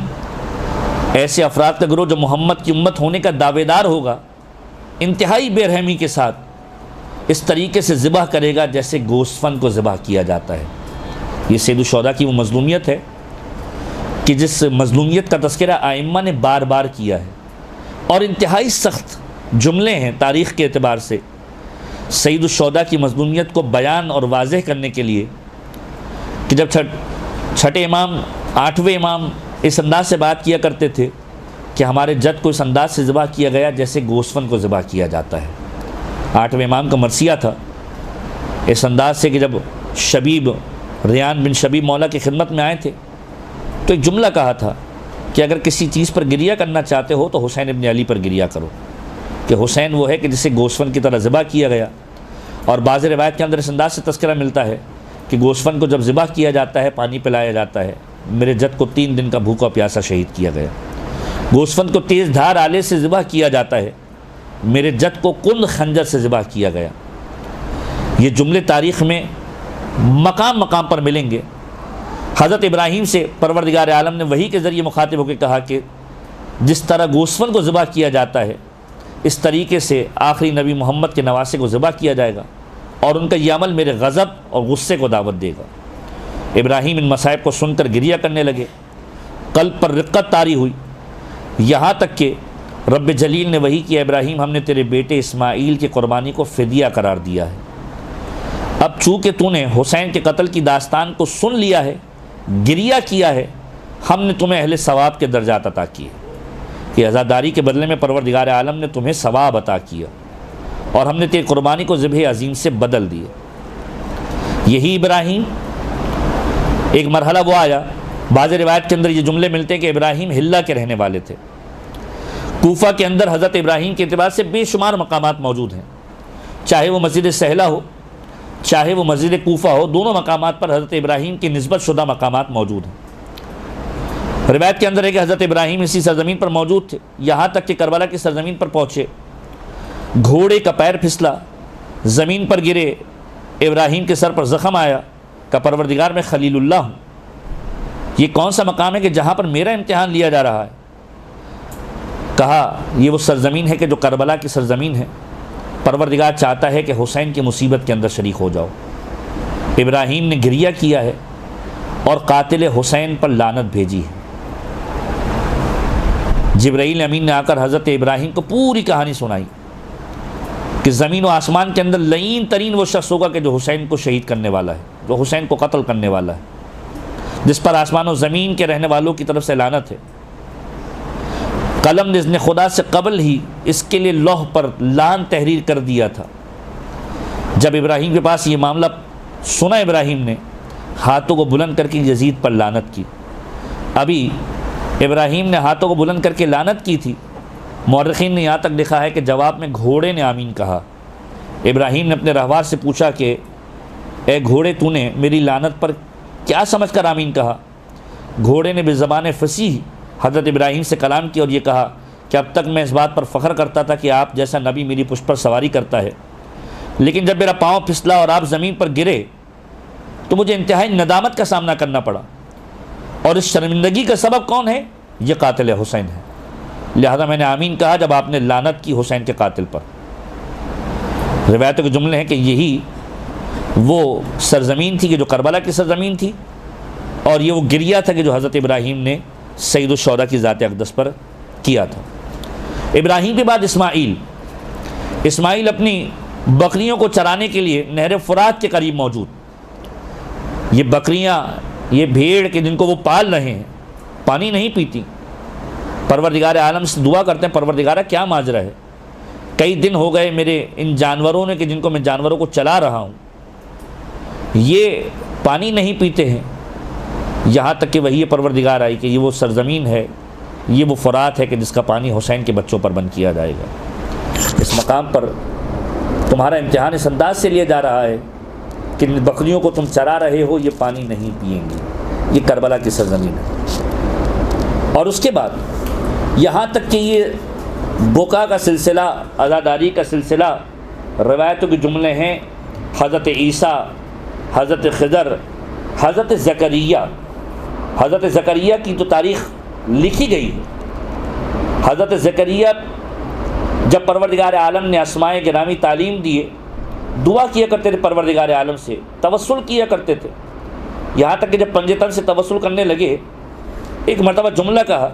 ایسے افراد کا گروہ جو محمد کی امت ہونے کا دعوے دار ہوگا، انتہائی بے رحمی کے ساتھ اس طریقے سے ذبح کرے گا جیسے گوسفند کو ذبح کیا جاتا ہے۔ یہ سید الشہداء کی وہ مظلومیت ہے کہ جس مظلومیت کا تذکرہ ائمہ نے بار بار کیا ہے، اور انتہائی سخت جملے ہیں تاریخ کے اعتبار سے سید الشہداء کی مظلومیت کو بیان اور واضح کرنے کے لیے، کہ جب چھٹے امام، آٹھویں امام اس انداز سے بات کیا کرتے تھے کہ ہمارے جد کو اس انداز سے ذبح کیا گیا جیسے گوسفند کو ذبح کیا جاتا ہے۔ آٹھویں امام کا مرثیہ تھا اس انداز سے کہ جب شبیب، ریان بن شبیب مولا کی خدمت میں آئے تھے تو ایک جملہ کہا تھا کہ اگر کسی چیز پر گریہ کرنا چاہتے ہو تو حسین ابن علی پر گریہ کرو، کہ حسین وہ ہے کہ جسے گوسفند کی طرح ذبح کیا گیا۔ اور بعض روایت کے اندر اس انداز سے تذکرہ ملتا ہے کہ گوسفند کو جب ذبح کیا جاتا ہے، پانی پلایا جاتا ہے، میرے جد کو 3 دن کا بھوکا پیاسا شہید کیا گیا۔ گوسفند کو تیز دھار آلے سے ذبح کیا جاتا ہے، میرے جد کو کند خنجر سے ذبح کیا گیا۔ یہ جملے تاریخ میں مقام مقام پر ملیں گے۔ حضرت ابراہیم سے پروردگار عالم نے وحی کے ذریعے مخاطب ہو کے کہا کہ جس طرح گوسفند کو ذبح کیا جاتا ہے اس طریقے سے آخری نبی محمد کے نواسے کو ذبح کیا جائے گا، اور ان کا یہ عمل میرے غضب اور غصے کو دعوت دے گا۔ ابراہیم ان مصائب کو سن کر گریہ کرنے لگے، قلب پر رقت طاری ہوئی یہاں تک کہ رب جلیل نے وحی کیا ابراہیم ہم نے تیرے بیٹے اسماعیل کی قربانی کو فدیہ قرار دیا ہے، اب چونکہ تو نے حسین کے قتل کی داستان کو سن لیا ہے، گریہ کیا ہے، ہم نے تمہیں اہل ثواب کے درجات عطا کیے کہ عزاداری کے بدلے میں پروردگار عالم نے تمہیں ثواب عطا کیا، اور ہم نے تیری قربانی کو ذبح عظیم سے بدل دیے۔ یہی ابراہیم ایک مرحلہ وہ آیا، بعض روایت کے اندر یہ جملے ملتے ہیں کہ ابراہیم حلہ کے رہنے والے تھے۔ کوفہ کے اندر حضرت ابراہیم کے اعتبار سے بے شمار مقامات موجود ہیں، چاہے وہ مسجد سہلہ ہو چاہے وہ مسجد کوفہ ہو، دونوں مقامات پر حضرت ابراہیم کی نسبت شدہ مقامات موجود ہیں۔ روایت کے اندر ہے کہ حضرت ابراہیم اسی سرزمین پر موجود تھے، یہاں تک کہ کربلا کی سرزمین پر پہنچے، گھوڑے کا پیر پھسلا، زمین پر گرے، ابراہیم کے سر پر زخم آیا، کہ پروردگار میں خلیل اللہ ہوں، یہ کون سا مقام ہے کہ جہاں پر میرا امتحان لیا جا رہا ہے؟ کہا یہ وہ سرزمین ہے کہ جو کربلا کی سرزمین ہے، پروردگار چاہتا ہے کہ حسین کی مصیبت کے اندر شریک ہو جاؤ۔ ابراہیم نے گریہ کیا ہے اور قاتل حسین پر لعنت بھیجی ہے۔ جبرائیل امین نے آ کر حضرت ابراہیم کو پوری کہانی سنائی کہ زمین و آسمان کے اندر لعین ترین وہ شخص ہوگا کہ جو حسین کو شہید کرنے والا ہے، جو حسین کو قتل کرنے والا ہے، جس پر آسمان و زمین کے رہنے والوں کی طرف سے لعنت ہے۔ قلم نے اذن خدا سے قبل ہی اس کے لیے لوح پر لعن تحریر کر دیا تھا۔ جب ابراہیم کے پاس یہ معاملہ سنا، ابراہیم نے ہاتھوں کو بلند کر کے یزید پر لعنت کی۔ ابھی ابراہیم نے ہاتھوں کو بلند کر کے لعنت کی تھی، مورخین نے یہاں تک لکھا ہے کہ جواب میں گھوڑے نے آمین کہا۔ ابراہیم نے اپنے رہوار سے پوچھا کہ اے گھوڑے تو نے میری لعنت پر کیا سمجھ کر آمین کہا؟ گھوڑے نے بزبان فصیح حضرت ابراہیم سے کلام کیا اور یہ کہا کہ اب تک میں اس بات پر فخر کرتا تھا کہ آپ جیسا نبی میری پشت پر سواری کرتا ہے، لیکن جب میرا پاؤں پھسلا اور آپ زمین پر گرے تو مجھے انتہائی ندامت کا سامنا کرنا پڑا، اور اس شرمندگی کا سبب کون ہے؟ یہ قاتل حسین ہے، لہذا میں نے آمین کہا جب آپ نے لعنت کی حسین کے قاتل پر۔ روایتوں کے جملے ہیں کہ یہی وہ سرزمین تھی کہ جو کربلا کی سرزمین تھی، اور یہ وہ گریہ تھا کہ جو حضرت ابراہیم نے سید الشہداء کی ذات اقدس پر کیا تھا۔ ابراہیم کے بعد اسماعیل اپنی بکریوں کو چرانے کے لیے نہر فرات کے قریب موجود۔ یہ بکریاں، یہ بھیڑ کہ جن کو وہ پال رہے ہیں، پانی نہیں پیتی، پروردگار عالم سے دعا کرتے ہیں پروردگارہ کیا ماجرا ہے، کئی دن ہو گئے میرے ان جانوروں نے کہ جن کو میں جانوروں کو چلا رہا ہوں، یہ پانی نہیں پیتے ہیں۔ یہاں تک کہ وحی پروردگار آئی کہ یہ وہ سرزمین ہے، یہ وہ فرات ہے کہ جس کا پانی حسین کے بچوں پر بند کیا جائے گا۔ اس مقام پر تمہارا امتحان اس انداز سے لیا جا رہا ہے کہ ان بکریوں کو تم چرا رہے ہو، یہ پانی نہیں پئیں گی، یہ کربلا کی سرزمین ہے۔ اور اس کے بعد یہاں تک کہ یہ بکا کا سلسلہ، عزاداری کا سلسلہ، روایتوں کے جملے ہیں حضرت عیسیٰ، حضرت خضر، حضرت زکریا کی تو تاریخ لکھی گئی ہے۔ حضرت زکریا جب پروردگار عالم نے اسماء گرامی تعلیم دیے، دعا کیا کرتے تھے پروردگار عالم سے، توسل کیا کرتے تھے، یہاں تک کہ جب پنجے تن سے توسل کرنے لگے، ایک مرتبہ جملہ کہا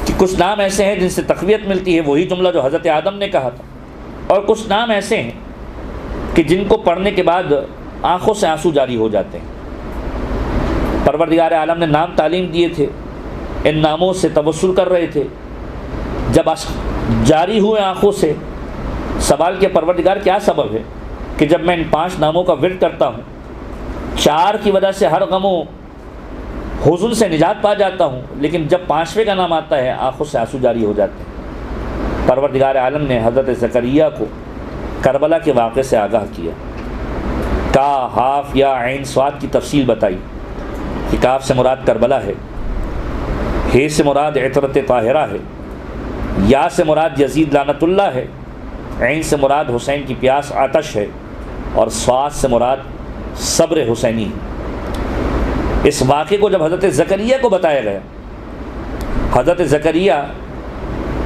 کہ کچھ نام ایسے ہیں جن سے تقویت ملتی ہے، وہی جملہ جو حضرت آدم نے کہا تھا، اور کچھ نام ایسے ہیں کہ جن کو پڑھنے کے بعد آنکھوں سے آنسو جاری ہو جاتے ہیں۔ پروردگار عالم نے نام تعلیم دیے تھے، ان ناموں سے توسل کر رہے تھے، جب جاری ہوئے آنکھوں سے، سوال کیا پروردگار کیا سبب ہے کہ جب میں ان 5 ناموں کا ورد کرتا ہوں، 4 کی وجہ سے ہر غم و حزن سے نجات پا جاتا ہوں، لیکن جب 5ویں کا نام آتا ہے آنکھوں سے آنسو جاری ہو جاتے ہیں۔ پروردگار عالم نے حضرت زکریا کو کربلا کے واقعے سے آگاہ کیا، کا حاف یا عین صاد کی تفصیل بتائی کہ کاف سے مراد کربلا ہے، ہے سے مراد عطرت طاہرہ ہے، یا سے مراد یزید لعنت اللہ ہے، عین سے مراد حسین کی پیاس آتش ہے، اور صاد سے مراد صبر حسینی ہے۔ اس واقعے کو جب حضرت زکریا کو بتایا گیا، حضرت زکریا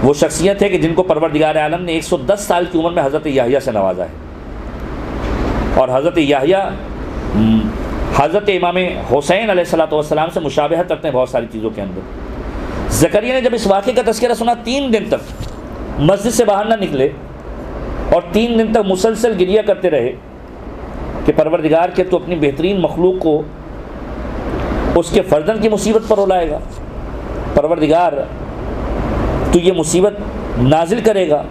وہ شخصیت ہے کہ جن کو پروردگار عالم نے 110 سال کی عمر میں حضرت یحییٰ سے نوازا ہے، اور حضرت یحییٰ حضرت امام حسین علیہ الصلوۃ والسلام سے مشابہت رکھتے ہیں بہت ساری چیزوں کے اندر۔ زکریا نے جب اس واقعے کا تذکرہ سنا 3 دن تک مسجد سے باہر نہ نکلے اور 3 دن تک مسلسل گریہ کرتے رہے کہ پروردگار کہ تو اپنی بہترین مخلوق کو اس کے فرزند کی مصیبت پر رلائے گا، پروردگار تو یہ مصیبت نازل کرے گا،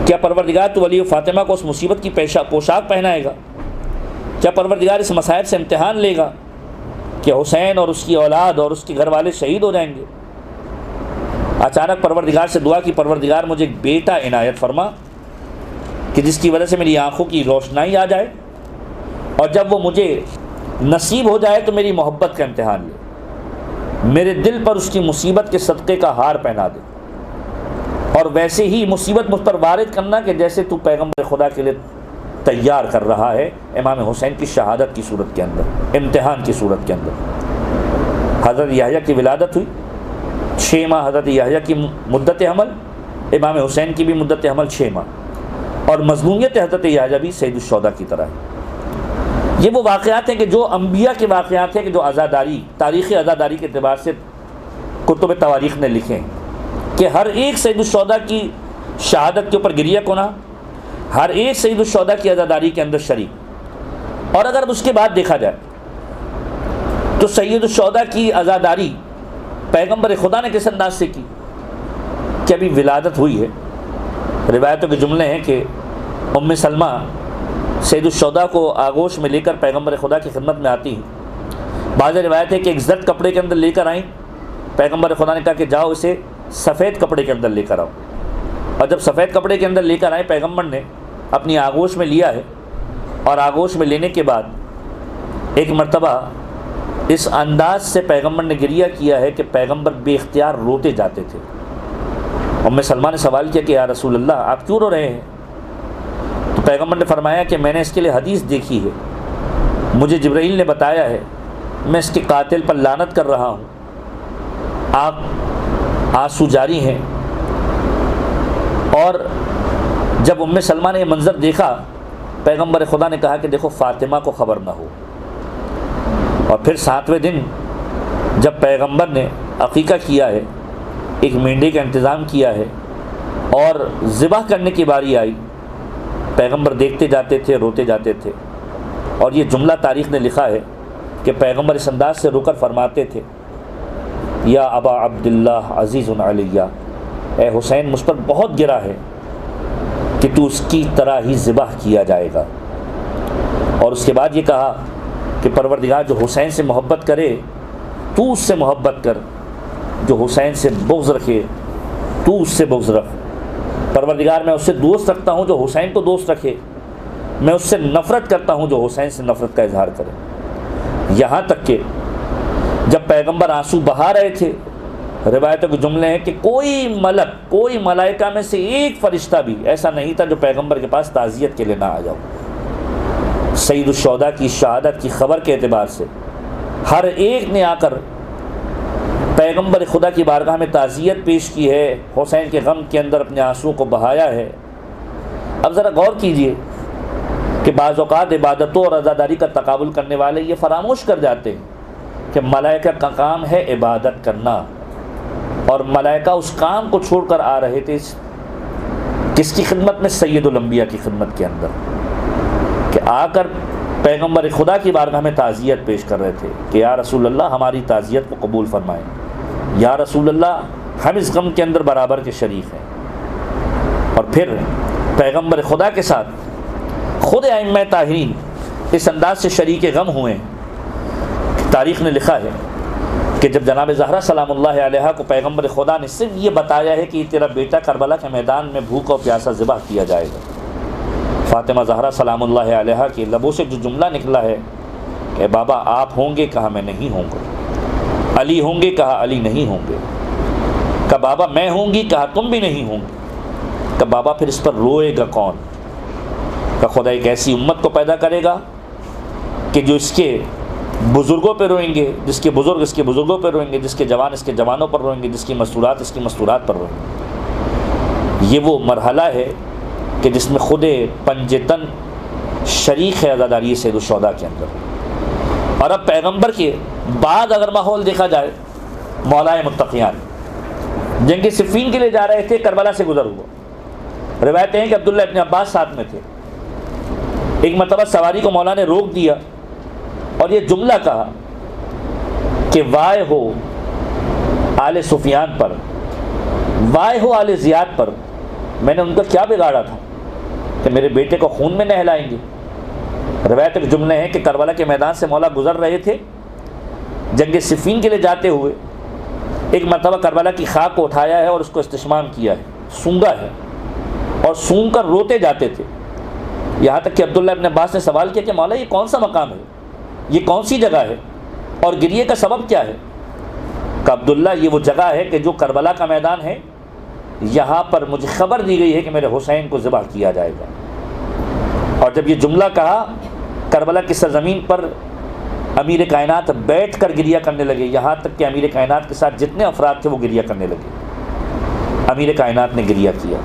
کیا پروردگار تو ولی فاطمہ کو اس مصیبت کی پوشاک پہنائے گا، کیا پروردگار اس مصائب سے امتحان لے گا کہ حسین اور اس کی اولاد اور اس کے گھر والے شہید ہو جائیں گے؟ اچانک پروردگار سے دعا کی، پروردگار مجھے ایک بیٹا عنایت فرما کہ جس کی وجہ سے میری آنکھوں کی روشنائی آ جائے، اور جب وہ مجھے نصیب ہو جائے تو میری محبت کا امتحان لے، میرے دل پر اس کی مصیبت کے صدقے کا ہار پہنا دے، اور ویسے ہی مصیبت مجھ پر وارد کرنا کہ جیسے تو پیغمبر خدا کے لیے تیار کر رہا ہے امام حسین کی شہادت کی صورت کے اندر، امتحان کی صورت کے اندر۔ حضرت یحییٰ کی ولادت ہوئی، 6 ماہ حضرت یحییٰ کی مدت حمل، امام حسین کی بھی مدت حمل 6 ماہ، اور مظلومیت حضرت یحییٰ بھی سید الشہداء کی طرح ہے۔ یہ وہ واقعات ہیں کہ جو انبیاء کے واقعات ہیں کہ جو عزاداری، تاریخی عزاداری کے اعتبار سے کتب تواریخ نے لکھے ہیں کہ ہر ایک سید الشہداء کی شہادت کے اوپر گریہ کنا، ہر ایک سید الشہداء کی عزاداری کے اندر شریک۔ اور اگر اس کے بعد دیکھا جائے تو سید الشہداء کی عزاداری پیغمبر خدا نے کس انداز سے کی کہ ابھی ولادت ہوئی ہے۔ روایتوں کے جملے ہیں کہ ام سلمہ سید الشہداء کو آغوش میں لے کر پیغمبر خدا کی خدمت میں آتی ہیں۔ بعض روایت ہے کہ ایک زرد کپڑے کے اندر لے کر آئیں، پیغمبر خدا نے کہا کہ جاؤ اسے سفید کپڑے کے اندر لے کر آؤ، اور جب سفید کپڑے کے اندر لے کر آئے پیغمبر نے اپنی آغوش میں لیا ہے، اور آغوش میں لینے کے بعد ایک مرتبہ اس انداز سے پیغمبر نے گریہ کیا ہے کہ پیغمبر بے اختیار روتے جاتے تھے۔ ام سلمہ نے سوال کیا کہ یا رسول اللہ آپ کیوں رو رہے ہیں؟ تو پیغمبر نے فرمایا کہ میں نے اس کے لیے حدیث دیکھی ہے، مجھے جبرائیل نے بتایا ہے، میں اس کے قاتل پر لعنت کر رہا ہوں، آپ آنسو جاری ہیں۔ اور جب ام سلمہ نے یہ منظر دیکھا، پیغمبر خدا نے کہا کہ دیکھو فاطمہ کو خبر نہ ہو۔ اور پھر 7ویں دن جب پیغمبر نے عقیقہ کیا ہے، ایک مینڈے کا انتظام کیا ہے، اور ذبح کرنے کی باری آئی، پیغمبر دیکھتے جاتے تھے، روتے جاتے تھے۔ اور یہ جملہ تاریخ نے لکھا ہے کہ پیغمبر اس انداز سے رو کر فرماتے تھے یا ابا عبداللہ عزیز علیہ، اے حسین مجھ پر بہت گرا ہے کہ تو اس کی طرح ہی ذبح کیا جائے گا۔ اور اس کے بعد یہ کہا کہ پروردگار جو حسین سے محبت کرے تو اس سے محبت کر، جو حسین سے بغض رکھے تو اس سے بغض رکھ۔ پروردگار میں اس سے دوست رکھتا ہوں جو حسین کو دوست رکھے، میں اس سے نفرت کرتا ہوں جو حسین سے نفرت کا اظہار کرے۔ یہاں تک کہ جب پیغمبر آنسو بہا رہے تھے، روایتوں کے جملے ہیں کہ کوئی ملک، کوئی ملائکہ میں سے ایک فرشتہ بھی ایسا نہیں تھا جو پیغمبر کے پاس تعزیت کے لیے نہ آ جاؤ۔ سید الشہداء کی شہادت کی خبر کے اعتبار سے ہر ایک نے آ کر پیغمبر خدا کی بارگاہ میں تعزیت پیش کی ہے، حسین کے غم کے اندر اپنے آنسوؤں کو بہایا ہے۔ اب ذرا غور کیجئے کہ بعض اوقات عبادتوں اور عزاداری کا تقابل کرنے والے یہ فراموش کر جاتے ہیں کہ ملائکہ کا کام ہے عبادت کرنا، اور ملائکہ اس کام کو چھوڑ کر آ رہے تھے کس کی خدمت میں؟ سید الانبیاء کی خدمت کے اندر، کہ آ کر پیغمبر خدا کی بارگاہ میں تعزیت پیش کر رہے تھے کہ یا رسول اللہ ہماری تعزیت کو قبول فرمائیں، یا رسول اللہ ہم اس غم کے اندر برابر کے شریک ہیں۔ اور پھر پیغمبر خدا کے ساتھ خود ائمہ طاہرین اس انداز سے شریک غم ہوئے ہیں۔ تاریخ نے لکھا ہے کہ جب جناب زہرا سلام اللہ علیہا کو پیغمبر خدا نے صرف یہ بتایا ہے کہ تیرا بیٹا کربلا کے میدان میں بھوکا اور پیاسا ذبح کیا جائے گا، فاطمہ زہرا سلام اللہ علیہا کے لبوں سے جو جملہ نکلا ہے کہ بابا آپ ہوں گے، کہا میں نہیں ہوں گا، علی ہوں گے، کہا علی نہیں ہوں گے، کہا بابا میں ہوں گی، کہا تم بھی نہیں ہوں گے، کہا بابا پھر اس پر روئے گا کون؟ کہا خدا ایک ایسی امت کو پیدا کرے گا کہ جو اس کے بزرگوں پہ روئیں گے، جس کے بزرگ اس کے بزرگوں پہ روئیں گے، جس کے جوان اس کے جوانوں پر روئیں گے، جس کی مستورات اس کی مستورات پر روئیں گے۔ یہ وہ مرحلہ ہے کہ جس میں خود پنجتن شریک ہے عزاداری سید الشہداء کے اندر۔ اور اب پیغمبر کے بعد اگر ماحول دیکھا جائے، مولا متقیان جنگ صفین کے لیے جا رہے تھے، کربلا سے گزر ہوا۔ روایتیں ہیں کہ عبداللہ ابن عباس ساتھ میں تھے۔ ایک مرتبہ سواری کو مولا نے روک دیا اور یہ جملہ کہا کہ وائے ہو آل سفیان پر، وائے ہو آل زیاد پر، میں نے ان کا کیا بگاڑا تھا کہ میرے بیٹے کو خون میں نہلائیں گے۔ روایت کے جملے ہیں کہ کربلا کے میدان سے مولا گزر رہے تھے، جنگ صفین کے لیے جاتے ہوئے ایک مرتبہ کربلا کی خاک کو اٹھایا ہے اور اس کو استشمام کیا ہے، سونگا ہے، اور سونگ کر روتے جاتے تھے۔ یہاں تک کہ عبداللہ ابن عباس نے سوال کیا کہ مولا یہ کون سا مقام ہے، یہ کون سی جگہ ہے اور گریے کا سبب کیا ہے؟ کہ عبداللہ یہ وہ جگہ ہے کہ جو کربلا کا میدان ہے، یہاں پر مجھے خبر دی گئی ہے کہ میرے حسین کو ذبح کیا جائے گا۔ اور جب یہ جملہ کہا، کربلا کی سرزمین پر امیر کائنات بیٹھ کر گریہ کرنے لگے، یہاں تک کہ امیر کائنات کے ساتھ جتنے افراد تھے وہ گریہ کرنے لگے۔ امیر کائنات نے گریہ کیا،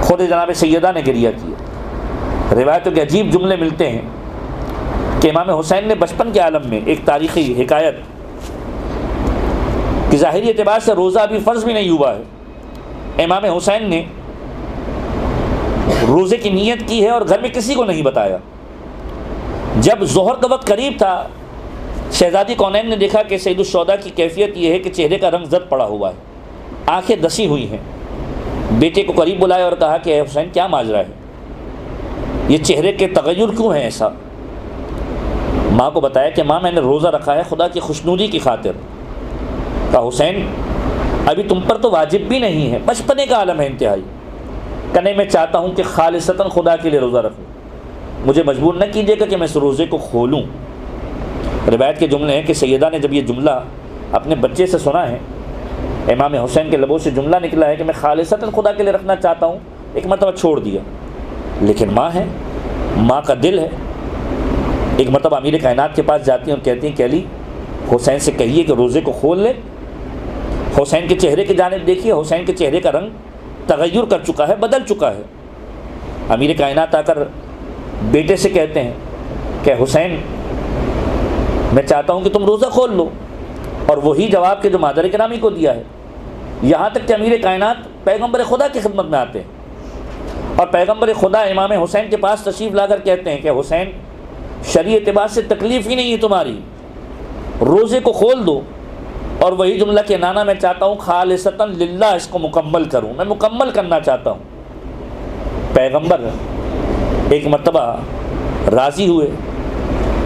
خود جناب سیدہ نے گریہ کیا۔ روایتوں کے عجیب جملے ملتے ہیں کہ امام حسین نے بچپن کے عالم میں ایک تاریخی حکایت کہ ظاہری اعتبار سے روزہ ابھی فرض بھی نہیں ہوا ہے، امام حسین نے روزے کی نیت کی ہے اور گھر میں کسی کو نہیں بتایا۔ جب ظہر کا وقت قریب تھا، شہزادی کونین نے دیکھا کہ سید الشہداء کی کیفیت یہ ہے کہ چہرے کا رنگ زرد پڑا ہوا ہے، آنکھیں دسی ہوئی ہیں۔ بیٹے کو قریب بلایا اور کہا کہ اے حسین کیا ماجرا ہے، یہ چہرے کے تغیر کیوں ہیں ایسا؟ ماں کو بتایا کہ ماں میں نے روزہ رکھا ہے خدا کی خوشنودی کی خاطر۔ کہا حسین ابھی تم پر تو واجب بھی نہیں ہے، بچپنے کا عالم ہے انتہائی، کہنے میں چاہتا ہوں کہ خالصتاً خدا کے لیے روزہ رکھوں، مجھے مجبور نہ کیجیے گا کہ میں اس روزے کو کھولوں۔ روایت کے جملے ہیں کہ سیدہ نے جب یہ جملہ اپنے بچے سے سنا ہے، امام حسین کے لبوں سے جملہ نکلا ہے کہ میں خالصتاً خدا کے لیے رکھنا چاہتا ہوں، ایک مرتبہ چھوڑ دیا، لیکن ماں ہے، ماں کا دل ہے۔ ایک مرتبہ امیر کائنات کے پاس جاتی ہیں اور کہتی ہیں کہ علی حسین سے کہیے کہ روزے کو کھول لے۔ حسین کے چہرے کی جانب دیکھیے، حسین کے چہرے کا رنگ تغیر کر چکا ہے، بدل چکا ہے۔ امیر کائنات آ کر بیٹے سے کہتے ہیں کہ حسین میں چاہتا ہوں کہ تم روزہ کھول لو، اور وہی جواب کہ جو مادر گرامی کو دیا ہے۔ یہاں تک کہ امیر کائنات پیغمبر خدا کی خدمت میں آتے ہیں اور پیغمبر خدا امام حسین کے پاس تشریف لا کر کہتے ہیں کہ حسین شرعی اعتبار سے تکلیف ہی نہیں ہے تمہاری، روزے کو کھول دو۔ اور وہی جملہ کہ نانا میں چاہتا ہوں خالصتاً للہ اس کو مکمل کروں، میں مکمل کرنا چاہتا ہوں۔ پیغمبر ایک مرتبہ راضی ہوئے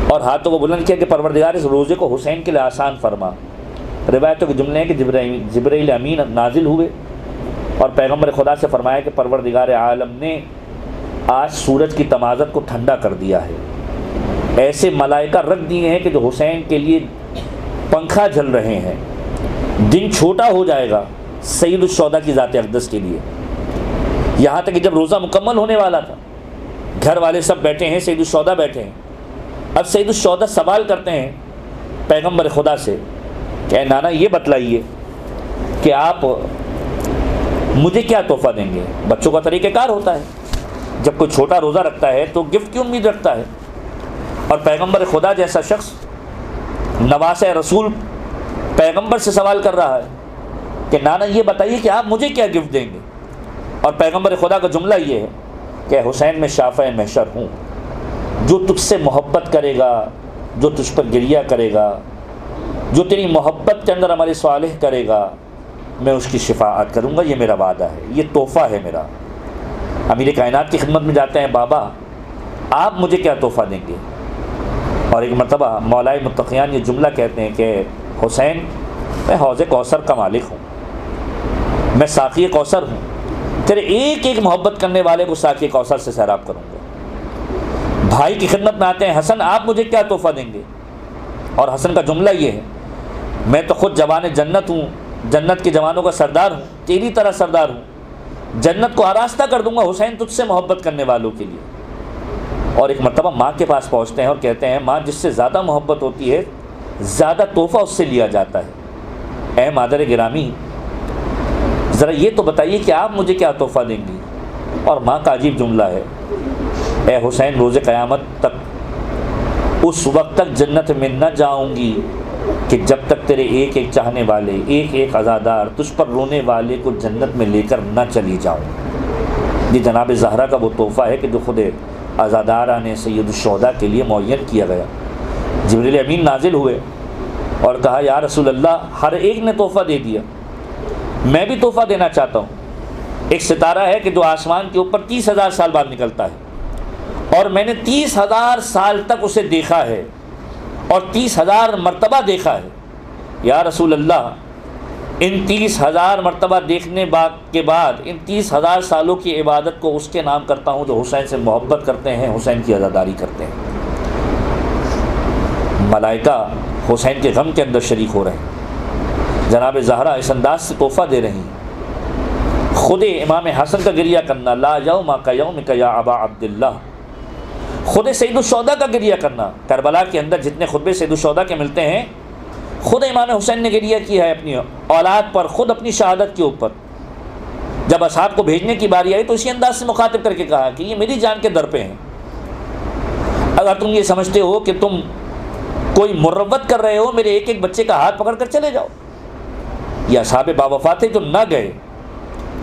اور ہاتھوں کو بلند کیا کہ پروردگار اس روزے کو حسین کے لیے آسان فرما۔ روایتوں کے جملے ہیں کہ جبرائیل امین نازل ہوئے اور پیغمبر خدا سے فرمایا کہ پروردگار عالم نے آج سورج کی تمازت کو ٹھنڈا کر دیا ہے، ایسے ملائکہ رکھ دیے ہیں کہ جو حسین کے لیے پنکھا جل رہے ہیں، دن چھوٹا ہو جائے گا سید الشہداء کی ذات اقدس کے لیے۔ یہاں تک کہ جب روزہ مکمل ہونے والا تھا، گھر والے سب بیٹھے ہیں، سید الشہداء بیٹھے ہیں۔ اب سید الشہداء سوال کرتے ہیں پیغمبر خدا سے کہ اے نانا یہ بتلائیے کہ آپ مجھے کیا تحفہ دیں گے؟ بچوں کا طریقہ کار ہوتا ہے، جب کوئی چھوٹا روزہ رکھتا ہے تو گفٹ کی امید رکھتا ہے، اور پیغمبر خدا جیسا شخص نواسہ رسول پیغمبر سے سوال کر رہا ہے کہ نانا یہ بتائیے کہ آپ مجھے کیا گفٹ دیں گے؟ اور پیغمبر خدا کا جملہ یہ ہے کہ حسین میں شافع محشر ہوں، جو تجھ سے محبت کرے گا، جو تجھ پر گریہ کرے گا، جو تیری محبت کے اندر عمل صالح کرے گا، میں اس کی شفاعت کروں گا، یہ میرا وعدہ ہے، یہ تحفہ ہے میرا۔ امیر کائنات کی خدمت میں جاتے ہیں، بابا آپ مجھے کیا تحفہ دیں گے؟ اور ایک مرتبہ مولائے متقیان یہ جملہ کہتے ہیں کہ حسین میں حوض کوثر کا مالک ہوں، میں ساقی کوثر ہوں، تیرے ایک ایک محبت کرنے والے کو ساقی کوثر سے سیراب کروں گا۔ بھائی کی خدمت میں آتے ہیں، حسن آپ مجھے کیا تحفہ دیں گے؟ اور حسن کا جملہ یہ ہے، میں تو خود جوان جنت ہوں، جنت کے جوانوں کا سردار ہوں، تیری طرح سردار ہوں، جنت کو آراستہ کر دوں گا حسین تجھ سے محبت کرنے والوں کے لیے۔ اور ایک مرتبہ ماں کے پاس پہنچتے ہیں اور کہتے ہیں ماں جس سے زیادہ محبت ہوتی ہے زیادہ تحفہ اس سے لیا جاتا ہے، اے مادر گرامی ذرا یہ تو بتائیے کہ آپ مجھے کیا تحفہ دیں گی؟ اور ماں کا عجیب جملہ ہے، اے حسین روز قیامت تک اس وقت تک جنت میں نہ جاؤں گی کہ جب تک تیرے ایک ایک چاہنے والے، ایک ایک عزادار تجھ پر رونے والے کو جنت میں لے کر نہ چلی جاؤں۔ یہ جناب زہرا کا وہ تحفہ ہے کہ جو خود عزادارہ نے سید الشہداء کے لیے معین کیا گیا۔ جبریل امین نازل ہوئے اور کہا یا رسول اللہ، ہر ایک نے تحفہ دے دیا، میں بھی تحفہ دینا چاہتا ہوں۔ ایک ستارہ ہے کہ جو آسمان کے اوپر 30,000 سال بعد نکلتا ہے، اور میں نے 30,000 سال تک اسے دیکھا ہے اور 30,000 مرتبہ دیکھا ہے۔ یا رسول اللہ، ان 30,000 مرتبہ دیکھنے کے بعد ان 30,000 سالوں کی عبادت کو اس کے نام کرتا ہوں جو حسین سے محبت کرتے ہیں، حسین کی عزاداری کرتے ہیں۔ ملائکہ حسین کے غم کے اندر شریک ہو رہے ہیں، جناب زہرا اس انداز سے تحفہ دے رہی ہیں۔ خود امام حسن کا گریہ کرنا، لا یوم کا یومک یا ابا عبداللہ، خود سید الشہداء کا گریہ کرنا۔ کربلا کے اندر جتنے خطبے سید الشہداء کے ملتے ہیں، خود امام حسین نے گریہ کیا ہے اپنی اولاد پر، خود اپنی شہادت کے اوپر۔ جب اصحاب کو بھیجنے کی باری آئی تو اسی انداز سے مخاطب کر کے کہا کہ یہ میری جان کے در پہ ہیں، اگر تم یہ سمجھتے ہو کہ تم کوئی مروت کر رہے ہو، میرے ایک ایک بچے کا ہاتھ پکڑ کر چلے جاؤ۔ یہ اصحاب باوفا تھے جو نہ گئے،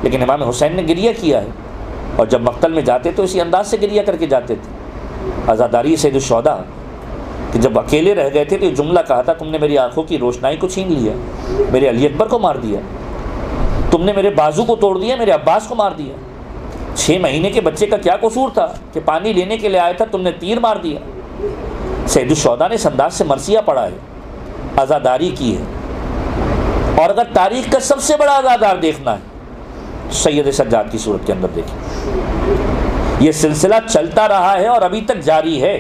لیکن امام حسین نے گریہ کیا ہے، اور جب مقتل میں جاتے تو اسی انداز سے گریہ کر کے جاتے تھے۔ عزاداری سید الشہداء کہ جب اکیلے رہ گئے تھے تو یہ جملہ کہا تھا، تم نے میری آنکھوں کی روشنائی کو چھین لیا، میرے علی اکبر کو مار دیا، تم نے میرے بازو کو توڑ دیا، میرے عباس کو مار دیا۔ 6 مہینے کے بچے کا کیا قصور تھا کہ پانی لینے کے لیے آیا تھا، تم نے تیر مار دیا۔ سید الشہداء نے اس انداز سے مرثیہ پڑھا ہے، عزاداری کی ہے۔ اور اگر تاریخ کا سب سے بڑا عزادار دیکھنا ہے، سید سجاد کی صورت کے اندر دیکھیں، یہ سلسلہ چلتا رہا ہے اور ابھی تک جاری ہے۔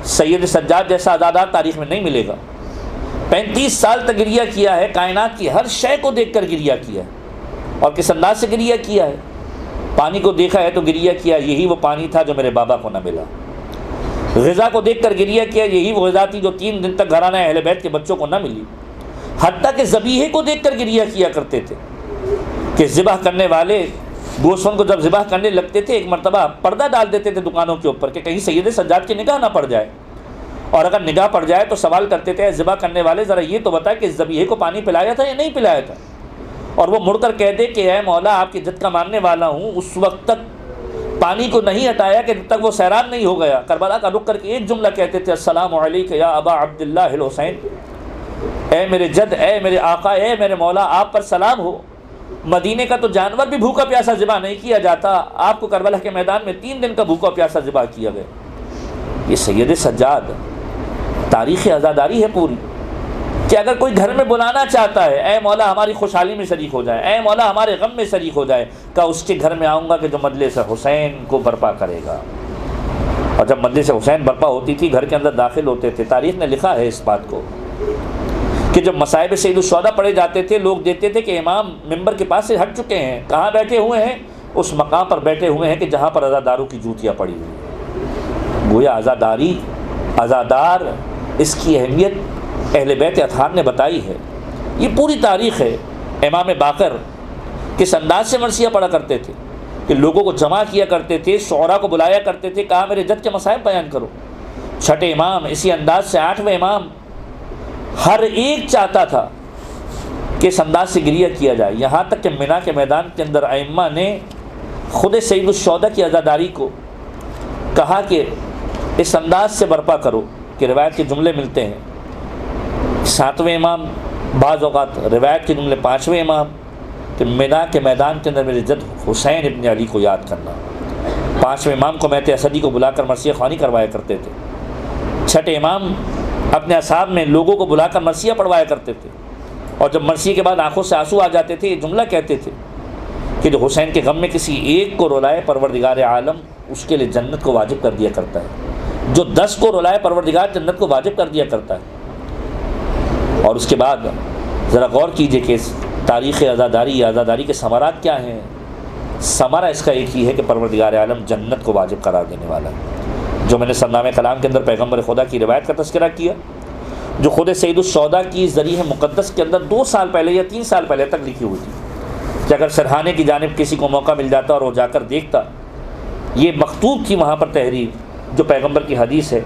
سید سجاد جیسا عزادار تاریخ میں نہیں ملے گا۔ 35 سال تک گریہ کیا ہے، کائنات کی ہر شے کو دیکھ کر گریہ کیا ہے، اور کس انداز سے گریہ کیا ہے؟ پانی کو دیکھا ہے تو گریہ کیا، یہی وہ پانی تھا جو میرے بابا کو نہ ملا۔ غذا کو دیکھ کر گریہ کیا، یہی وہ غذا تھی جو 3 دن تک گھرانہ اہل بیت کے بچوں کو نہ ملی۔ حتیٰ کہ ذبیحے کو دیکھ کر گریہ کیا کرتے تھے کہ ذبح کرنے والے گوشت کو جب ذبح کرنے لگتے تھے، ایک مرتبہ پردہ ڈال دیتے تھے دکانوں کے اوپر کہ کہیں سید سجاد کی نگاہ نہ پڑ جائے، اور اگر نگاہ پڑ جائے تو سوال کرتے تھے ذبح کرنے والے ذرا یہ تو بتا کہ ذبیحے کو پانی پلایا تھا یا نہیں پلایا تھا، اور وہ مڑ کر کہہ دے کہ اے مولا، آپ کی جد کا ماننے والا ہوں، اس وقت تک پانی کو نہیں ہٹایا کہ جب تک وہ سیراب نہیں ہو گیا۔ کربلا کا رخ کر کے ایک جملہ کہتے تھے، السلام علیک یا ابا عبداللہ الحسین، اے میرے جد، اے میرے آقا، اے میرے مولا، آپ پر سلام ہو۔ مدینے کا تو جانور بھی بھوکا پیاسا ذبح نہیں کیا جاتا، آپ کو کربلا کے میدان میں 3 دن کا بھوکا پیاسا ذبح کیا گیا۔ یہ سید سجاد تاریخ عزاداری ہے پوری، کہ اگر کوئی گھر میں بلانا چاہتا ہے، اے مولا ہماری خوشحالی میں شریک ہو جائے، اے مولا ہمارے غم میں شریک ہو جائے، کہ اس کے گھر میں آؤں گا کہ جو مجلس حسین کو برپا کرے گا۔ اور جب مجلس حسین برپا ہوتی تھی، گھر کے اندر داخل ہوتے تھے۔ تاریخ نے لکھا ہے اس بات کو کہ جب مصائب سید الشہداء پڑھے جاتے تھے، لوگ دیکھتے تھے کہ امام ممبر کے پاس سے ہٹ چکے ہیں، کہاں بیٹھے ہوئے ہیں؟ اس مقام پر بیٹھے ہوئے ہیں کہ جہاں پر عزاداروں کی جوتیاں پڑی ہوئی۔ گویا عزاداری، عزادار، اس کی اہمیت اہل بیت اطہار نے بتائی ہے۔ یہ پوری تاریخ ہے۔ امام باقر کس انداز سے مرثیہ پڑھا کرتے تھے کہ لوگوں کو جمع کیا کرتے تھے، شعراء کو بلایا کرتے تھے، کہا میرے جد کے مصائب بیان کرو۔ چھٹے امام اسی انداز سے، 8ویں امام، ہر ایک چاہتا تھا کہ اس انداز سے گریہ کیا جائے، یہاں تک کہ مینا کے میدان کے اندر ائمہ نے خود سید الشہداء کی عزاداری کو کہا کہ اس انداز سے برپا کرو، کہ روایت کے جملے ملتے ہیں۔ 7ویں امام، بعض اوقات روایت کے جملے 5ویں امام، کہ مینا کے میدان کے اندر میرے جد حسین ابن علی کو یاد کرنا۔ 5ویں امام کو میت اسدی کو بلا کر مرثیہ خوانی کروایا کرتے تھے۔ 6ٹھے امام اپنے اصحاب میں لوگوں کو بلا کر مرثیہ پڑھوایا کرتے تھے، اور جب مرثیے کے بعد آنکھوں سے آنسو آ جاتے تھے، یہ جملہ کہتے تھے کہ جو حسین کے غم میں کسی ایک کو رلائے، پروردگار عالم اس کے لیے جنت کو واجب کر دیا کرتا ہے، جو 10 کو رلائے پروردگار جنت کو واجب کر دیا کرتا ہے۔ اور اس کے بعد ذرا غور کیجئے کہ تاریخ عزاداری کے ثمرات کیا ہیں۔ ثمرہ اس کا ایک ہی ہے کہ پروردگار عالم جنت کو واجب قرار دینے والا ہے، جو میں نے سرنامہ کلام کے اندر پیغمبر خدا کی روایت کا تذکرہ کیا، جو خود سید الشہداء کی ذریح مقدس کے اندر 2 سال پہلے یا 3 سال پہلے تک لکھی ہوئی تھی، کہ اگر سرہانے کی جانب کسی کو موقع مل جاتا اور وہ جا کر دیکھتا، یہ مکتوب تھی وہاں پر تحریر، جو پیغمبر کی حدیث ہے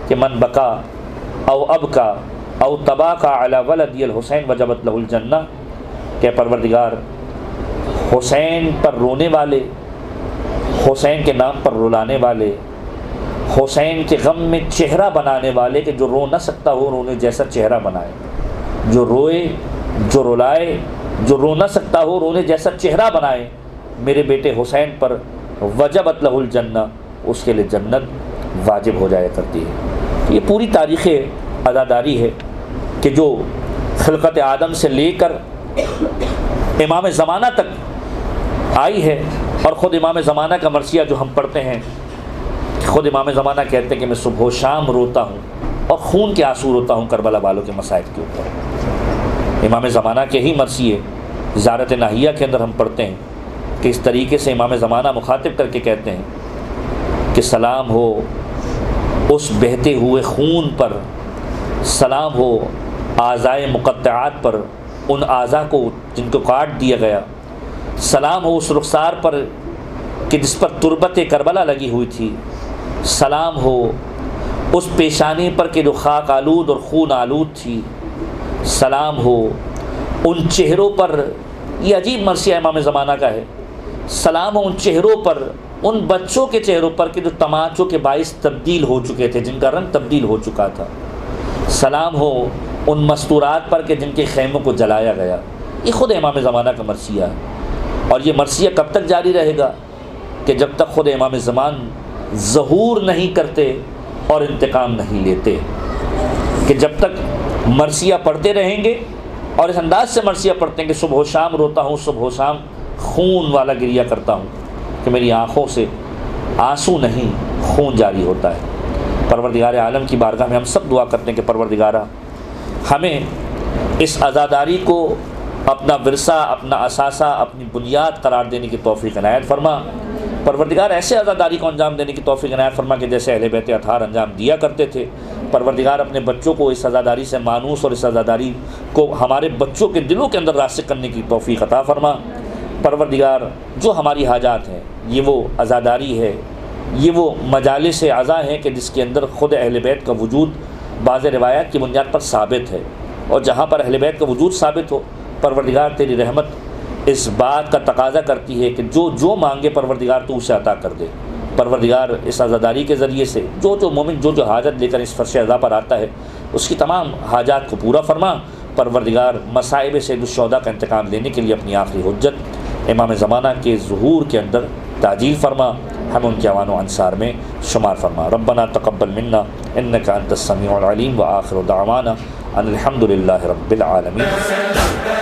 کہ من بکا او اب کا او تباکا علی ولدی الحسین وجبت لہ الجنہ، کہ پروردگار حسین پر رونے والے، حسین کے نام پر رلانے والے، حسین کے غم میں چہرہ بنانے والے، کہ جو رو نہ سکتا ہو رونے جیسا چہرہ بنائے، جو روئے، جو رلائے، جو رو نہ سکتا ہو رونے جیسا چہرہ بنائے میرے بیٹے حسین پر، وجبت لہ الجنہ، اس کے لیے جنت واجب ہو جایا کرتی ہے۔ یہ پوری تاریخ عزاداری ہے کہ جو خلقت آدم سے لے کر امام زمانہ تک آئی ہے، اور خود امام زمانہ کا مرثیہ جو ہم پڑھتے ہیں، خود امام زمانہ کہتے ہیں کہ میں صبح و شام روتا ہوں اور خون کے آنسو روتا ہوں کربلا والوں کے مصائب کے اوپر۔ امام زمانہ کے ہی مرثیے زیارت ناہیہ کے اندر ہم پڑھتے ہیں کہ اس طریقے سے امام زمانہ مخاطب کر کے کہتے ہیں کہ سلام ہو اس بہتے ہوئے خون پر، سلام ہو اعضائے مقطعات پر، ان اعضاء کو جن کو کاٹ دیا گیا، سلام ہو اس رخسار پر کہ جس پر تربت کربلا لگی ہوئی تھی، سلام ہو اس پیشانی پر کہ جو خاک آلود اور خون آلود تھی، سلام ہو ان چہروں پر، یہ عجیب مرثیہ امام زمانہ کا ہے، سلام ہو ان چہروں پر، ان بچوں کے چہروں پر کہ جو تماچوں کے باعث تبدیل ہو چکے تھے، جن کا رنگ تبدیل ہو چکا تھا، سلام ہو ان مستورات پر کہ جن کے خیموں کو جلایا گیا۔ یہ خود امام زمانہ کا مرثیہ ہے، اور یہ مرثیہ کب تک جاری رہے گا؟ کہ جب تک خود امام زمان ظہور نہیں کرتے اور انتقام نہیں لیتے، کہ جب تک مرثیہ پڑھتے رہیں گے اور اس انداز سے مرثیہ پڑھتے ہیں کہ صبح و شام روتا ہوں، صبح و شام خون والا گریہ کرتا ہوں، کہ میری آنکھوں سے آنسو نہیں خون جاری ہوتا ہے۔ پروردگار عالم کی بارگاہ میں ہم سب دعا کرتے ہیں کہ پروردگارہ ہمیں اس عزاداری کو اپنا ورثہ، اپنا اثاثہ، اپنی بنیاد قرار دینے کی توفیق عنایت فرما۔ پروردگار ایسے عزاداری کو انجام دینے کی توفیق عنایت فرما کہ جیسے اہل بیت اطہار انجام دیا کرتے تھے۔ پروردگار اپنے بچوں کو اس عزاداری سے مانوس اور اس عزاداری کو ہمارے بچوں کے دلوں کے اندر راسخ کرنے کی توفیق عطا فرما۔ پروردگار جو ہماری حاجات ہیں، یہ وہ عزاداری ہے، یہ وہ مجالس عزا ہیں کہ جس کے اندر خود اہل بیت کا وجود بعض روایات کی بنیاد پر ثابت ہے، اور جہاں پر اہل بیت کا وجود ثابت ہو، پروردگار تیری رحمت اس بات کا تقاضا کرتی ہے کہ جو مانگے پروردگار تو اسے عطا کر دے۔ پروردگار اس عزاداری کے ذریعے سے جو مومن جو حاجت لے کر اس فرش عزا پر آتا ہے، اس کی تمام حاجات کو پورا فرما۔ پروردگار مصائب سید الشہداء کا انتقام لینے کے لیے اپنی آخری حجت امام زمانہ کے ظہور کے اندر تعجیل فرما، ہم ان کے اعوان و انصار میں شمار فرما۔ ربنا تقبل منا انک انت السمیع العلیم، وآخر دعوانا ان الحمد للہ رب العالمین۔